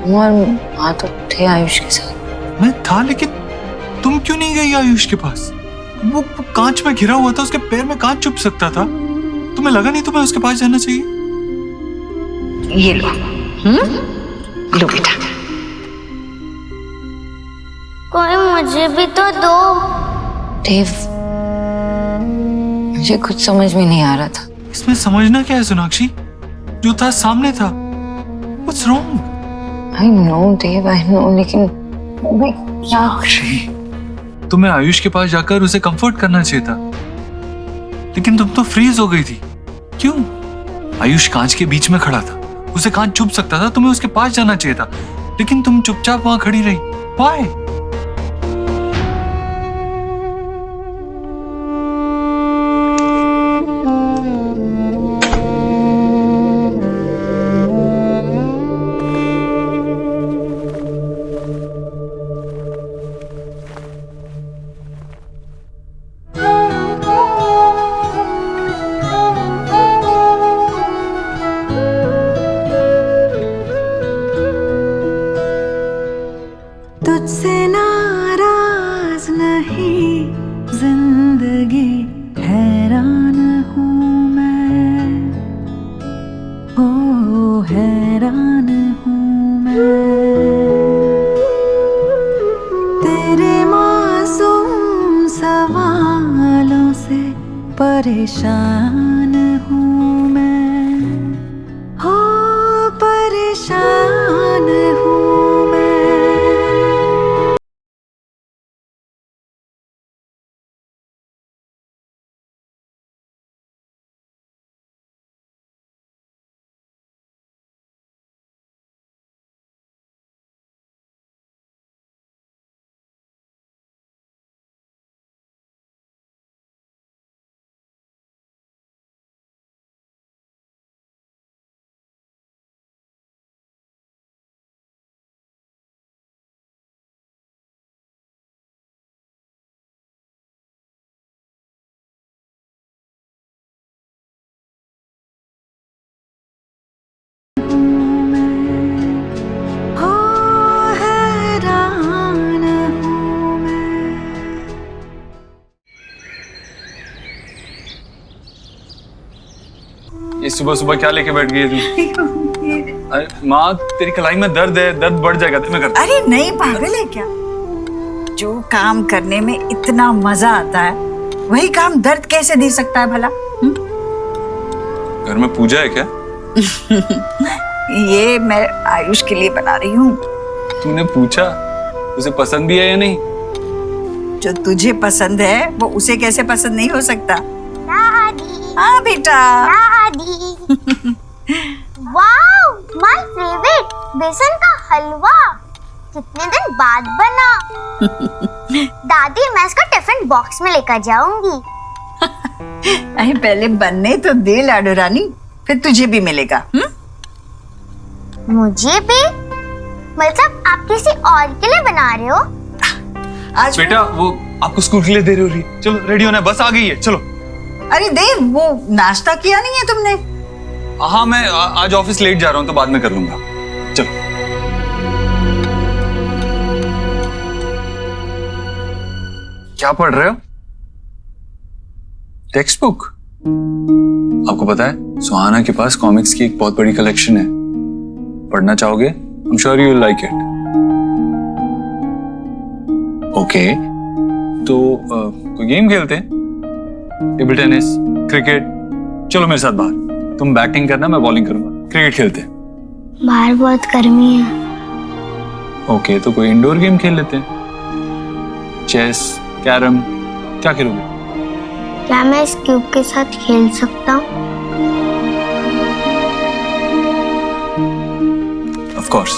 वहां तो थे आयुष के साथ। मैं था, लेकिन तुम क्यों नहीं गई आयुष के पास? वो कांच में घिरा हुआ था, उसके पैर में कांच चुभ सकता था। तुम्हें लगा नहीं तुम्हें उसके पास जाना चाहिए? ये लो, लो बेटा। कोई मुझे भी तो दो। देव, मुझे कुछ समझ में नहीं आ रहा था। इसमें समझना क्या है सोनाक्षी? जो था सामने था। What's wrong? I know Dev, I know, लेकिन मैं क्या तुम्हें आयुष के पास जाकर उसे कंफर्ट करना चाहिए था, लेकिन तुम तो फ्रीज हो गई थी। क्यों? आयुष कांच के बीच में खड़ा था, उसे कांच चुभ सकता था, तुम्हें उसके पास जाना चाहिए था, लेकिन तुम चुपचाप वहां खड़ी रही। Why? तुझसे नाराज नहीं जिंदगी, हैरान हूँ मैं, ओ हैरान हूँ मैं, तेरे मासूम सवालों से परेशान हूँ मैं, हो परेशान हूँ मैं। ये सुबह सुबह क्या लेके बैठ गई तू? अरे माँ, तेरी कलाई में दर्द है, दर्द बढ़ जाएगा। मैं करता। अरे नहीं, पागल है क्या? जो काम करने में इतना मजा आता है, वही काम दर्द कैसे दे सकता है भला? घर में पूजा है क्या? ये मैं आयुष के लिए बना रही हूँ। तूने पूछा उसे पसंद भी है या नहीं? जो तुझे पसंद है वो उसे कैसे पसंद नहीं हो सकता? दादी, हाँ बेटा। दादी। वाओ, माय फेवरेट, बेसन का हलवा। कितने दिन बाद बना। दादी, मैं इसका टिफिन बॉक्स में लेकर जाऊंगी। अरे पहले बनने तो दे लाडो रानी, फिर तुझे भी मिलेगा। मुझे भी? मतलब आप किसी और के लिए बना रहे हो? आज बेटा वो आपको स्कूल के लिए देर हो रही है, चलो रेडी होना है, बस आ गई है, चलो। अरे देव, वो नाश्ता किया नहीं है तुमने? हाँ, मैं आज ऑफिस लेट जा रहा हूँ तो बाद में कर लूंगा। चलो। क्या पढ़ रहे हो? Text book? आपको पता है सुहाना के पास कॉमिक्स की एक बहुत बड़ी कलेक्शन है। पढ़ना चाहोगे? I'm sure you will like it. Okay, तो कोई गेम खेलते हैं? Table tennis, cricket? चलो मेरे साथ बाहर, तुम बैटिंग करना, मैं बॉलिंग करूंगा। क्रिकेट खेलते हैं। बाहर बहुत गर्मी है। ओके, तो कोई इंडोर गेम खेल लेते हैं। चेस, कैरम, क्या खेलोगे? क्या मैं इस क्यूब के साथ खेल सकता हूँ? Of course.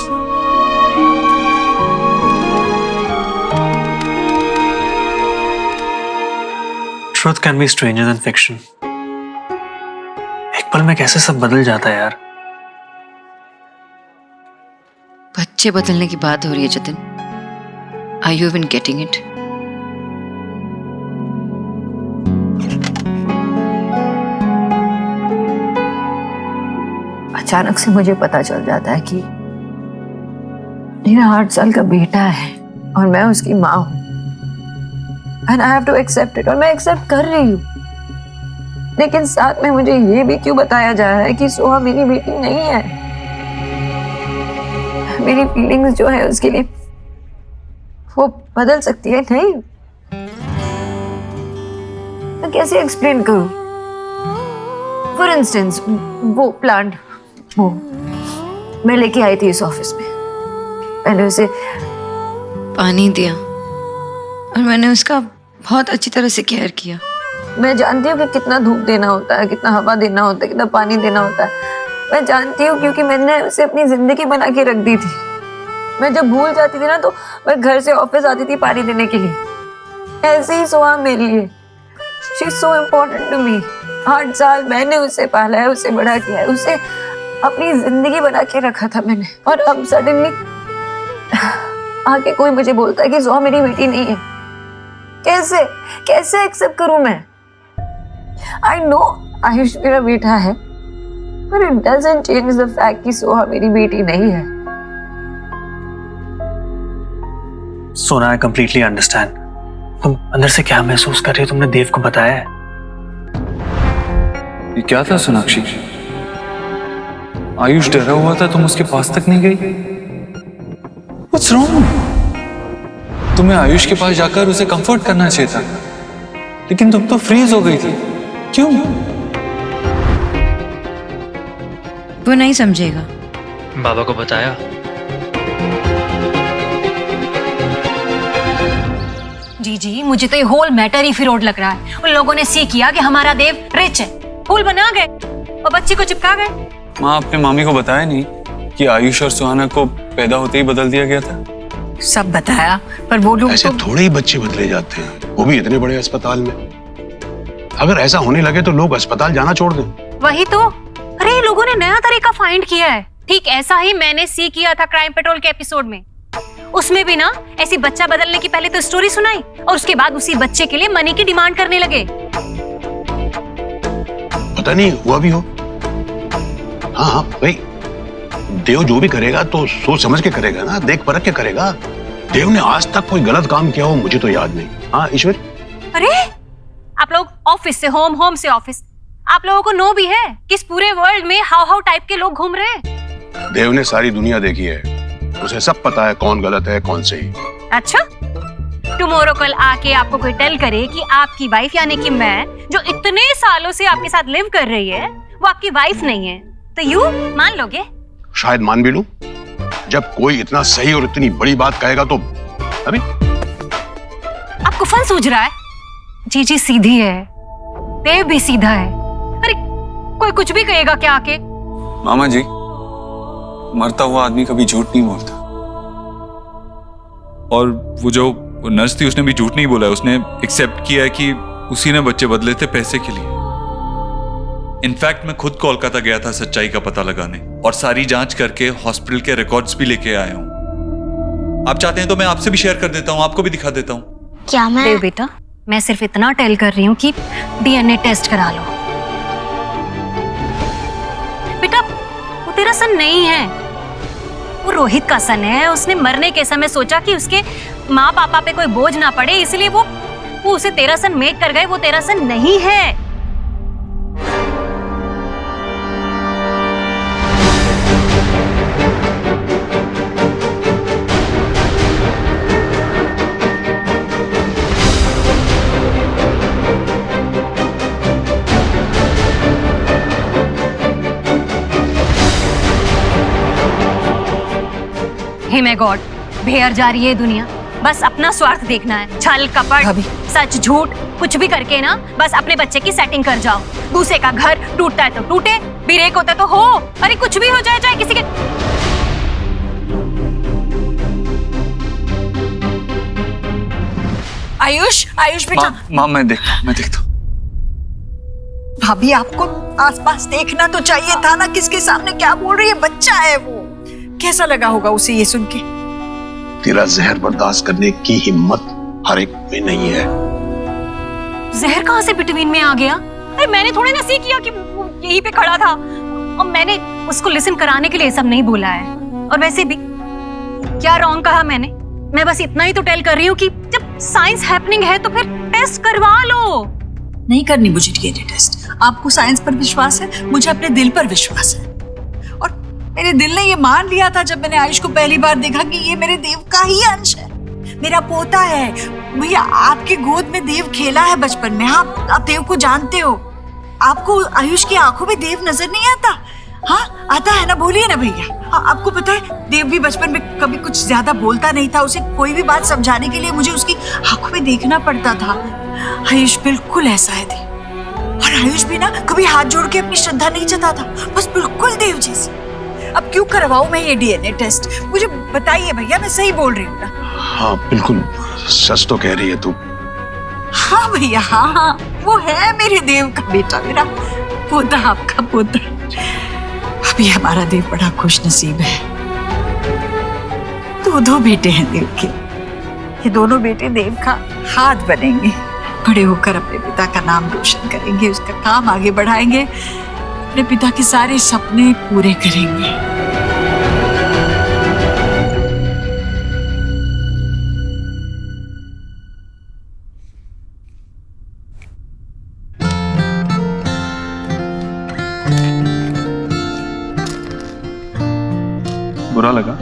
Truth can be stranger than fiction. एक पल में कैसे सब बदल जाता है यार। बच्चे बदलने की बात हो रही है Jatin. Are you even getting it? अचानक से मुझे पता चल जाता है कि मेरा 8 साल का बेटा है और मैं उसकी माँ हूँ। And I have to accept it, और मैं एक्सेप्ट कर रही हूँ। लेकिन साथ में मुझे ये भी क्यों बताया जा रहा है कि सोहा मेरी बेटी नहीं है। मेरी फीलिंग्स जो है उसके लिए वो बदल सकती है। नहीं, मैं कैसे एक्सप्लेन करूँ? फॉर इंस्टेंस वो प्लांट वो मैं लेके आई थी इस ऑफिस में, मैंने उसे पानी दिया और मैंने उसका बहुत अच्छी तरह से केयर किया। मैं जानती हूँ कि कितना धूप देना होता है, कितना हवा देना होता है, कितना पानी देना होता है। मैं जानती हूँ क्योंकि मैंने उसे अपनी जिंदगी बना के रख दी थी। मैं जब भूल जाती थी ना तो मैं घर से ऑफिस आती थी पानी देने के लिए। ऐसे ही सोहा मेरे लिए, she is so important to me. 8 साल मैंने उसे पाला है, उसे बड़ा किया है, उसे अपनी जिंदगी बना के रखा था मैंने। और अब सडनली आके कोई मुझे बोलता है कि सोहा मेरी बेटी नहीं है। कैसे कैसे एक्सेप्ट करूं मैं? आई नो आयुष मेरा बेटा है, but it doesn't change the fact कि सोहा मेरी बेटी नहीं है। सोना, आई कंप्लीटली अंडरस्टैंड। तुम अंदर से क्या महसूस कर रही हो, तुमने देव को बताया है? ये क्या था सोनाक्षी? आयुष डरा हुआ था, तुम उसके पास तक नहीं गई? What's wrong? तुम्हें आयुष के पास जाकर उसे कंफर्ट करना चाहिए था, लेकिन तुम तो फ्रीज हो गई थी। क्यों? वो नहीं समझेगा। बाबा को बताया? जी मुझे तो ये होल मैटर ही फिरोड लग रहा है। उन लोगों ने सी किया कि हमारा देव रिच है, फूल बना गए और बच्ची को चिपका गए। माँ, आपने मामी को बताया नहीं कि आयुष और सुहाना को पैदा होते ही बदल दिया गया था? सब बताया, पर वो लोग ऐसे थोड़े ही बच्चे बदले जाते हैं, वो भी इतने बड़े अस्पताल में। अगर ऐसा होने लगे तो लोग अस्पताल जाना छोड़ दें। वही तो, अरे ये लोगों ने नया तरीका फाइंड किया है। ठीक ऐसा ही मैंने सी किया था क्राइम पेट्रोल के एपिसोड में। उसमें भी ना ऐसी बच्चा बदलने की पहले तो स्टोरी सुनाई और उसके बाद उसी बच्चे के लिए मनी की डिमांड करने लगे। पता नहीं हुआ भी हो। हाँ भाई, देव जो भी करेगा तो सोच समझ के करेगा ना, देख परख के करेगा। देव ने आज तक कोई गलत काम किया हो मुझे तो याद नहीं। हाँ ईश्वर? अरे आप लोग ऑफिस से होम, होम से ऑफिस, आप लोगों को नो भी है कि इस पूरे वर्ल्ड में हाउ टाइप के लोग घूम रहे हैं। देव ने सारी दुनिया देखी है, उसे सब पता है कौन गलत है कौन सही। अच्छा, टुमारो कल आके आपको कोई टेल करे कि आपकी वाइफ यानी कि मैं, जो इतने सालों से आपके साथ लिव कर रही है, वो आपकी वाइफ नहीं है, तो यू मान लोगे? शायद मान भी लूं। जब कोई इतना सही और इतनी बड़ी बात कहेगा तो अभी आपको फन सूझ रहा है? जी सीधी है, देव भी सीधा है। अरे कोई कुछ भी कहेगा क्या आके? मामा जी, मरता हुआ आदमी कभी झूठ नहीं बोलता। और वो जो नर्स थी उसने भी झूठ नहीं बोला, उसने एक्सेप्ट किया है कि उसी ने बच्चे बदले थे पैसे के लिए। इनफैक्ट मैं खुद कोलकाता गया था सच्चाई का पता लगाने और सारी जांच करके हॉस्पिटल के रिकॉर्ड्स भी लेके आया हूँ। आप चाहते हैं तो मैं आपसे भी शेयर कर देता हूँ, आपको भी दिखा देता हूँ। क्या मैं? देव बेटा, मैं सिर्फ इतना टेल कर रही हूँ कि डीएनए टेस्ट करा लो। बेटा वो तेरा सन नहीं है, वो रोहित का सन है। उसने मरने के समय सोचा कि उसके माँ पापा पे कोई बोझ ना पड़े, इसलिए वो उसे तेरा सन मेक कर गए। वो तेरा सन नहीं है। हे माय गॉड, भेड़ जा रही है दुनिया। बस अपना स्वार्थ देखना है, छल कपट सच झूठ कुछ भी करके ना बस अपने बच्चे की सेटिंग कर जाओ। दूसरे का घर टूटता है तो टूटे, ब्रेक होता है तो हो, अरे कुछ भी हो जाए, चाहे किसी के। आयुष बेटा। माँ मैं देखता हूँ। भाभी आपको आसपास देखना तो चाहिए था ना, किसके सामने क्या बोल रही है, बच्चा है वो। कैसा लगा होगा उसे ये सुन के? तेरा जहर बर्दाश्त करने की हिम्मत हर एक में नहीं है। जहर कहाँ से बिटवीन में आ गया? अरे मैंने थोड़ी ना सी किया कि वो यहीं पे खड़ा था, और मैंने उसको लिसन कराने के लिए सब नहीं बोला है। और वैसे भी क्या रॉन्ग कहा मैंने? मैं बस इतना ही तो टेल कर रही हूँ कि जब साइंस हैपनिंग है तो फिर टेस्ट करवा लो। नहीं करनी मुझे डीएनए टेस्ट। आपको साइंस पर विश्वास है, मुझे अपने दिल पर विश्वास है। और मेरे दिल ने ये मान लिया था जब मैंने आयुष को पहली बार देखा कि ये मेरे देव का ही अंश है, मेरा पोता है। भैया आपके गोद में देव खेला है बचपन में, आप देव को जानते हो। आपको आयुष की आंखों में देव नजर नहीं आता? हाँ आता है ना, बोलिए ना भैया। आपको पता है देव भी बचपन में कभी कुछ ज्यादा बोलता नहीं था। उसे कोई भी बात समझाने के लिए मुझे उसकी आंखों में देखना पड़ता था। आयुष बिल्कुल ऐसा है थी। और आयुष भी ना कभी हाथ जोड़ के अपनी श्रद्धा नहीं जताता, बस बिल्कुल देव जैसी। अब क्यों करवाऊं मैं ये डीएनए टेस्ट? मुझे बताइए भैया, मैं सही बोल रही हूँ ना? हाँ बिल्कुल सच तो कह रही है तू। हाँ भैया, हाँ वो है मेरे देव का बेटा, मेरा पोता, आपका पोता। अभी हमारा देव बड़ा खुश नसीब है। दो बेटे हैं देव के। ये दोनों बेटे देव का हाथ बनेंगे। बड़े होकर अपने पिता का नाम रोशन करेंगे, उसका काम आगे बढ़ाएंगे, अपने पिता के सारे सपने पूरे करेंगे। बुरा लगा?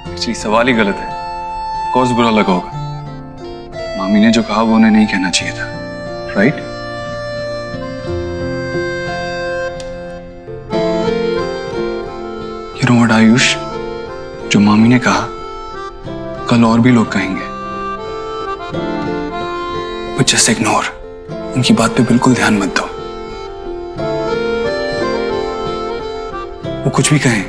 एक्चुअली सवाल ही गलत है। ऑफ कोर्स बुरा लगा होगा। मामी ने जो कहा वो उन्हें नहीं कहना चाहिए था, right? You know what Ayush, जो मामी ने कहा कल और भी लोग कहेंगे, बट जस्ट इग्नोर। उनकी बात पे बिल्कुल ध्यान मत दो। वो कुछ भी कहें,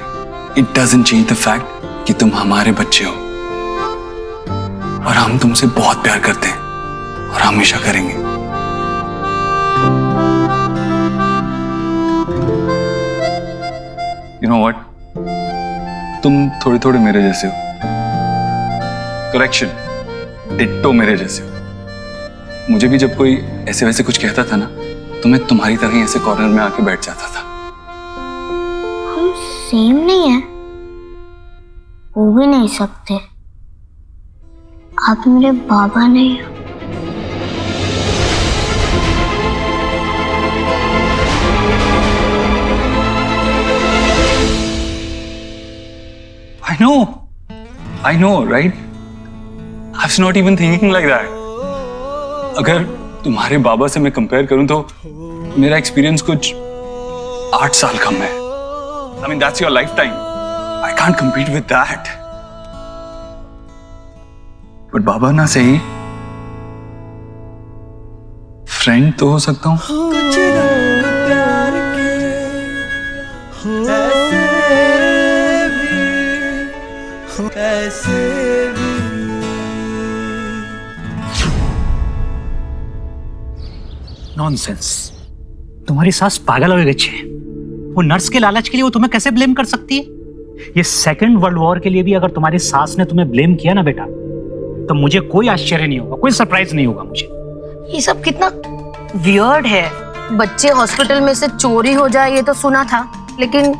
it doesn't change the fact कि तुम हमारे बच्चे हो और हम तुमसे बहुत प्यार करते हैं और हमेशा करेंगे। यू नो व्हाट, तुम थोड़े थोड़े मेरे जैसे हो। करेक्शन, डिट्टो मेरे जैसे हो। मुझे भी जब कोई ऐसे वैसे कुछ कहता था ना, तो मैं तुम्हारी तरह ही ऐसे कॉर्नर में आके बैठ जाता था। सेम नहीं है, हो भी नहीं सकते। आप मेरे बाबा नहीं हो। I know, right? I was not even thinking like that. अगर तुम्हारे बाबा से मैं कंपेयर करूं तो मेरा एक्सपीरियंस कुछ 8 साल कम है। I mean, that's your lifetime. I can't compete with that. But बाबा ना सही, फ्रेंड तो हो सकता हूं। नॉनसेंस। तुम्हारी सास पागल हो गई है। वो नर्स के लालच के लिए वो तुम्हें कैसे ब्लेम कर सकती है? ये सेकंड वर्ल्ड वॉर के लिए भी अगर तुम्हारी सास ने तुम्हें ब्लेम किया ना बेटा, तो मुझे कोई आश्चर्य नहीं होगा, कोई सरप्राइज नहीं होगा मुझे। ये सब कितना वियर्ड है। बच्चे हॉस्पिटल में से चोरी हो जाए ये तो सुना था, लेकिन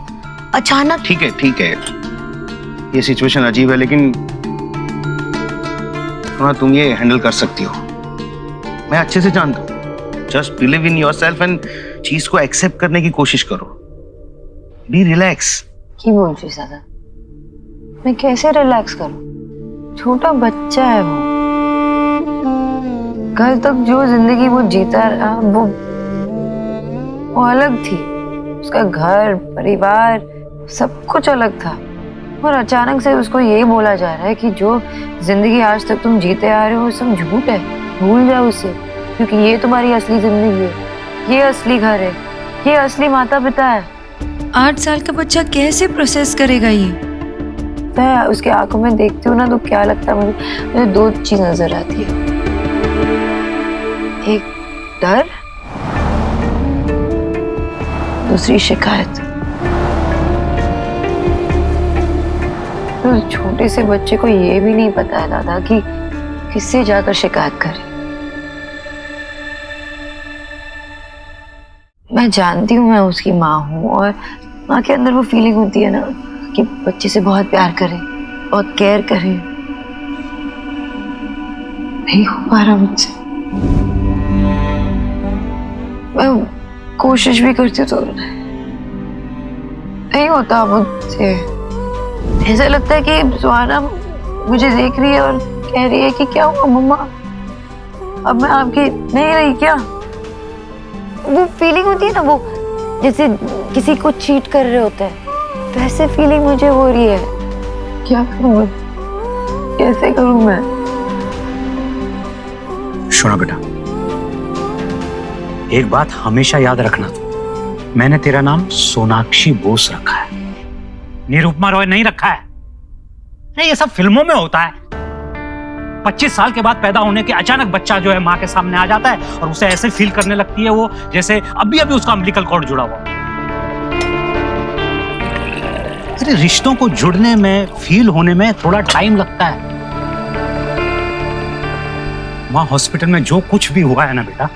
अचानक। ठीक है, ये सिचुएशन अजीब है, लेकिन तुम ये हैंडल कर सकती हो। मैं अच्छे से जानता हूँ। Just believe in yourself and चीज को एक्सेप्ट करने की कोशिश करो। Be relax. की बोल रही दादा? मैं कैसे रिलैक्स करूं? छोटा बच्चा है वो। कल तक जो जिंदगी वो जीता रहा वो अलग थी। उसका घर, परिवार, सब कुछ अलग था। और अचानक से उसको ये बोला जा रहा है कि जो जिंदगी आज तक तुम जीते आ रहे हो वो सब झूठ है, भूल जाओ उसे, क्योंकि ये तुम्हारी असली जिंदगी है, ये असली घर है, ये असली माता पिता है। 8 साल का बच्चा कैसे प्रोसेस करेगा ये? मैं उसके आंखों में देखती हूँ ना तो क्या लगता है मुझे 2 चीज नजर आती है। एक डर, दूसरी शिकायत। तो छोटे से बच्चे को ये भी नहीं पता है दादा कि किससे जाकर शिकायत करे। मैं जानती हूँ मैं उसकी माँ हूँ, और माँ के अंदर वो फीलिंग होती है ना कि बच्चे से बहुत प्यार करे, बहुत केयर करे। नहीं हो पा रहा मुझसे। मैं कोशिश भी करती हूँ तो नहीं होता मुझसे। ऐसा लगता है कि सुहाना मुझे देख रही है और कह रही है कि क्या हुआ मम्मा, अब मैं आपकी नहीं रही क्या? वो फीलिंग होती है ना, वो जैसे किसी को चीट कर रहे होते हैं, वैसे फीलिंग मुझे हो रही है। क्या करूं मैं? कैसे करूं मैं? सुना बेटा, एक बात हमेशा याद रखना, मैंने तेरा नाम सोनाक्षी बोस रखा है, निरुपमा रॉय नहीं रखा है। नहीं, ये सब फिल्मों में होता है। 25 साल के बाद पैदा होने के अचानक बच्चा जो है माँ के सामने आ जाता है और उसे ऐसे फील करने लगती है वो जैसे अभी अभी उसका अम्बिलिकल कॉर्ड जुड़ा हुआ। अरे रिश्तों को जुड़ने में, फील होने में थोड़ा टाइम लगता है। वहां हॉस्पिटल में जो कुछ भी हुआ है ना बेटा,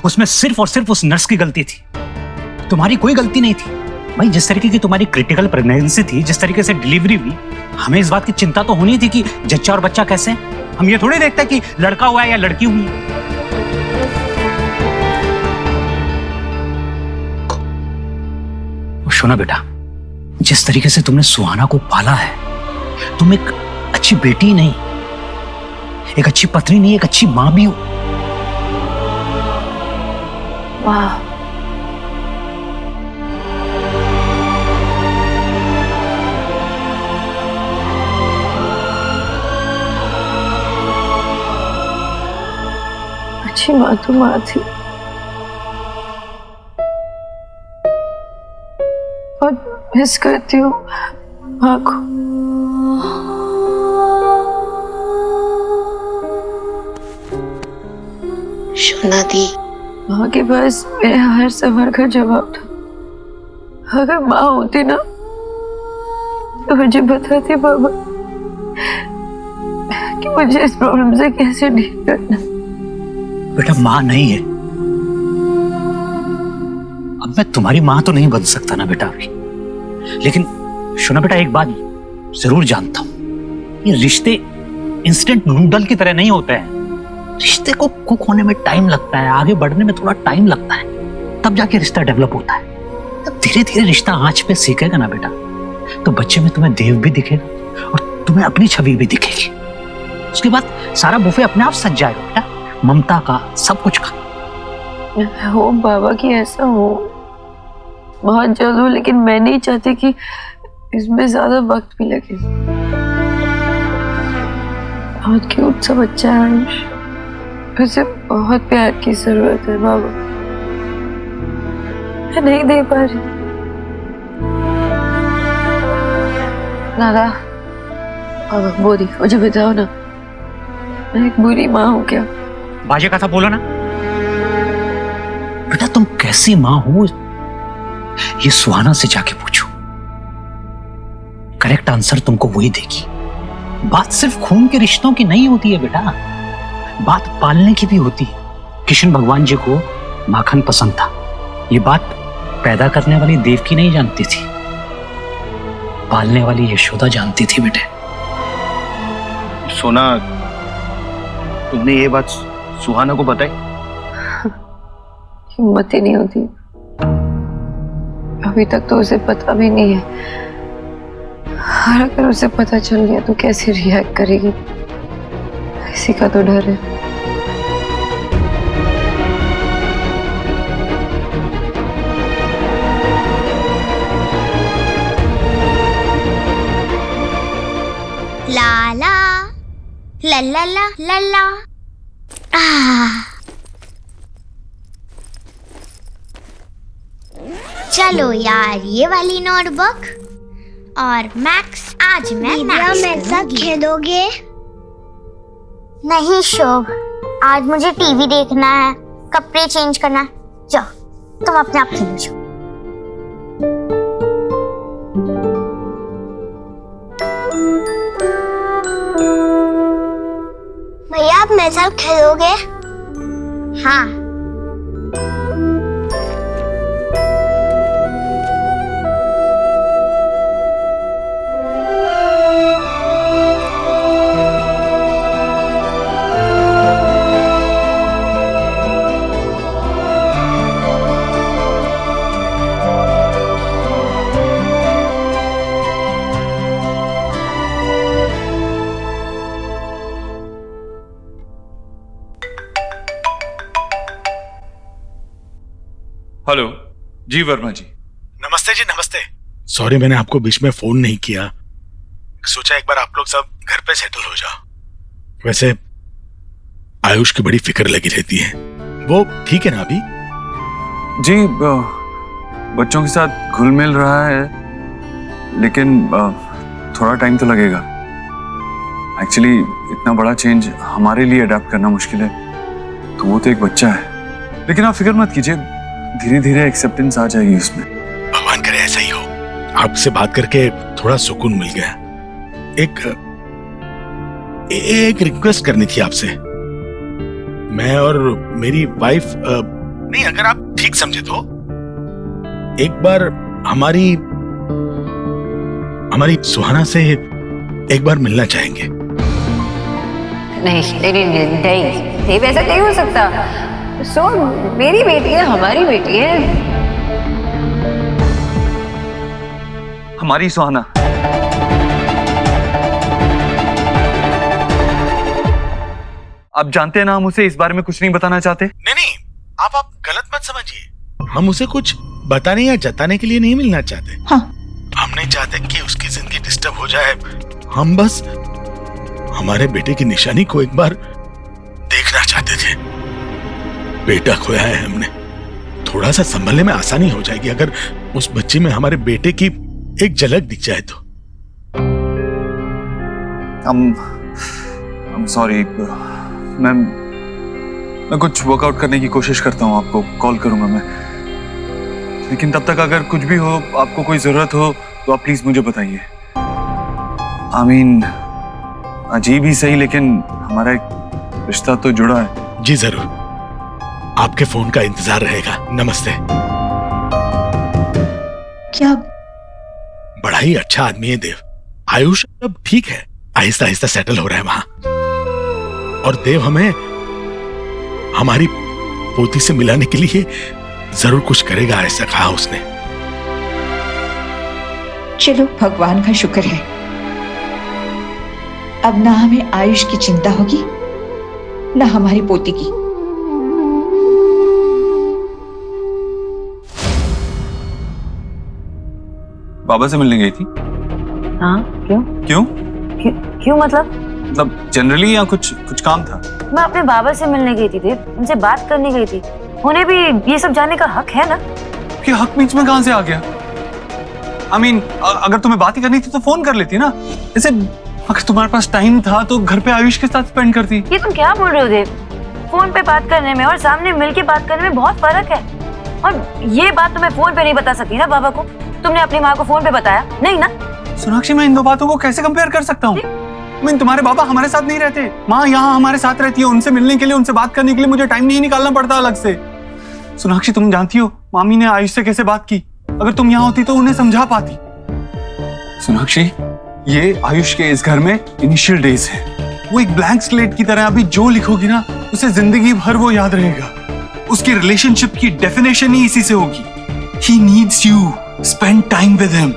उसमें सिर्फ और सिर्फ उस नर्स की गलती थी, तुम्हारी कोई गलती नहीं थी। भाई जिस तरीके की तुम्हारी क्रिटिकल प्रेगनेंसी थी, जिस तरीके से डिलीवरी हुई, हमें इस बात की चिंता तो होनी थी कि जच्चा और बच्चा कैसे है। हम ये थोड़ी देखते कि लड़का हुआ है या लड़की हुई है। सुना बेटा, जिस तरीके से तुमने सुहाना को पाला है, तुम एक अच्छी बेटी नहीं, एक अच्छी पत्नी नहीं, एक अच्छी मां भी हो। वाह, अच्छी माँ तो माँ थी। बहुत मिस करती हूँ माँ को। सुना दी, माँ के पास मेरे हर सवाल का जवाब था। अगर माँ होती ना तो मुझे बताती बाबा कि मुझे इस प्रॉब्लम से कैसे डील करना। बेटा माँ नहीं है, अब मैं तुम्हारी माँ तो नहीं बन सकता ना बेटा अभी, लेकिन सुना बेटा, एक बात जरूर जानता हूं, ये रिश्ते इंस्टेंट नूडल की तरह नहीं होते हैं। रिश्ते को कुक होने में टाइम लगता है, आगे बढ़ने में थोड़ा टाइम लगता है, तब जाके रिश्ता डेवलप होता है। तब धीरे धीरे रिश्ता आंच पे सीखेगा ना बेटा, तो बच्चे में तुम्हें देव भी दिखेगा और तुम्हें अपनी छवि भी दिखेगी। उसके बाद सारा बुफे अपने आप सज जाएगा बेटा, ममता का, सब कुछ का। हो बाबा कि ऐसा हो, बहुत जल्द हो, लेकिन मैं नहीं चाहती कि इसमें ज्यादा वक्त भी लगे। बहुत क्यूट सा बच्चा है अंश, उसे बहुत प्यार की जरूरत है बाबा, मैं नहीं दे पा रही। दादा, बाबा बोली मुझे बताओ ना, मैं एक बुरी माँ हूँ क्या? बाजे का था बोला ना बेटा, तुम कैसी मां हो ये सुहाना से जाके पूछो, करेक्ट आंसर तुमको वही देगी। बात सिर्फ खून के रिश्तों की नहीं होती है बेटा, बात पालने की भी होती है। कृष्ण भगवान जी को माखन पसंद था, ये बात पैदा करने वाली देवकी नहीं जानती थी, पालने वाली यशोदा जानती थी बेटे। सोना, तुमने ये बात सुहाना को बताई? हिम्मत ही नहीं होती, अभी तक तो उसे पता भी नहीं है। और अगर उसे पता चल गया तो कैसे रिएक्ट करेगी, इसी का तो डर है। ला ला ला ला ला ला ला। चलो यार, ये वाली नोटबुक और मैक्स, आज मैं मेरे साथ खेलोगे? नहीं शोभ, आज मुझे टीवी देखना है, कपड़े चेंज करना है। जाओ तुम अपने आप खेलो जाओ। भैया आप मेरे साथ खेलोगे? हाँ। हेलो, जी वर्मा जी। नमस्ते जी, नमस्ते। सॉरी मैंने आपको बीच में फोन नहीं किया, सोचा एक बार आप लोग सब घर पे सेटल हो जाओ। वैसे आयुष की बड़ी फिक्र लगी रहती है, वो ठीक है ना अभी? जी बच्चों के साथ घुल मिल रहा है, लेकिन थोड़ा टाइम तो लगेगा। एक्चुअली इतना बड़ा चेंज हमारे लिए अडेप्ट करना मुश्किल है, तो वो तो एक बच्चा है। लेकिन आप फिक्र मत कीजिए, धीरे धीरे एक्सेप्टेंस आ जाएगी उसमें। भगवान करे ऐसा ही हो। आपसे बात करके थोड़ा सुकून मिल गया। एक रिक्वेस्ट करनी थी आपसे। मैं और मेरी वाइफ, नहीं अगर आप ठीक समझे तो एक बार हमारी सुहाना से एक बार मिलना चाहेंगे। नहीं, वैसा नहीं हो सकता। सो मेरी बेटी है, हमारी बेटी है। हमारी सुहाना। आप जानते हैं ना, हम उसे इस बारे में कुछ नहीं बताना चाहते। नहीं, आप गलत मत समझिए। हम उसे कुछ बताने या जताने के लिए नहीं मिलना चाहते। हाँ। हम नहीं चाहते कि उसकी जिंदगी डिस्टर्ब हो जाए। हम बस हमारे बेटे की निशानी को एक बार देखना चाहते थे। बेटा खोया है हमने, थोड़ा सा संभलने में आसानी हो जाएगी अगर उस बच्चे में हमारे बेटे की एक झलक दिख जाए तो। I'm sorry, मैं कुछ वर्कआउट करने की कोशिश करता हूँ, आपको कॉल करूंगा मैं। लेकिन तब तक अगर कुछ भी हो, आपको कोई जरूरत हो तो आप प्लीज मुझे बताइए। अजीब ही सही, लेकिन हमारा एक रिश्ता तो जुड़ा है। जी जरूर, आपके फोन का इंतजार रहेगा। नमस्ते। क्या? बड़ा ही अच्छा आदमी है देव। आयुष अब ठीक है, आहिस्ता आहिस्ता सेटल हो रहा है वहां। और देव हमें हमारी पोती से मिलाने के लिए जरूर कुछ करेगा, ऐसा कहा उसने। चलो भगवान का शुक्र है, अब ना हमें आयुष की चिंता होगी ना हमारी पोती की। बाबा से मिलने गई थी? हाँ, क्यों मतलब जनरली या कुछ काम था? मैं अपने बाबा से मिलने गई थी देव, उनसे बात करने गई थी। उन्हें भी ये सब जानने का हक है ना? कि हक बीच में कहां से आ गया? अगर तुम्हें बात ही करनी थी तो फोन कर लेती ना। जैसे अगर तुम्हारे पास टाइम था तो घर पे आयुष के साथ स्पेंड करती। ये तुम क्या बोल रहे हो देव? फोन पे बात करने में और सामने मिलके बात करने में बहुत फर्क है। और ये बात तुम्हें फोन पे नहीं बता सकती ना बाबा को? तुमने अपनी माँ को फोन पे बताया नहीं ना? सोनाक्षी, मैं इन दो बातों को कैसे कंपेयर कर सकता हूँ? तुम्हारे बाबा हमारे साथ नहीं रहते, माँ यहाँ हमारे साथ रहती है। उनसे मिलने के लिए, उनसे बात करने के लिए मुझे टाइम नहीं निकालना पड़ता अलग से। सोनाक्षी, तुम जानती हो मामी ने आयुष से कैसे बात की? अगर तुम यहाँ होती तो उन्हें समझा पाती। सोनाक्षी, ये आयुष के इस घर में इनिशियल डेज है। वो एक ब्लैंक स्लेट की तरह, अभी जो लिखोगी ना उसे जिंदगी भर वो याद रहेगा। उसकी रिलेशनशिप की डेफिनेशन ही इसी से होगी। He needs you. Spend time with him.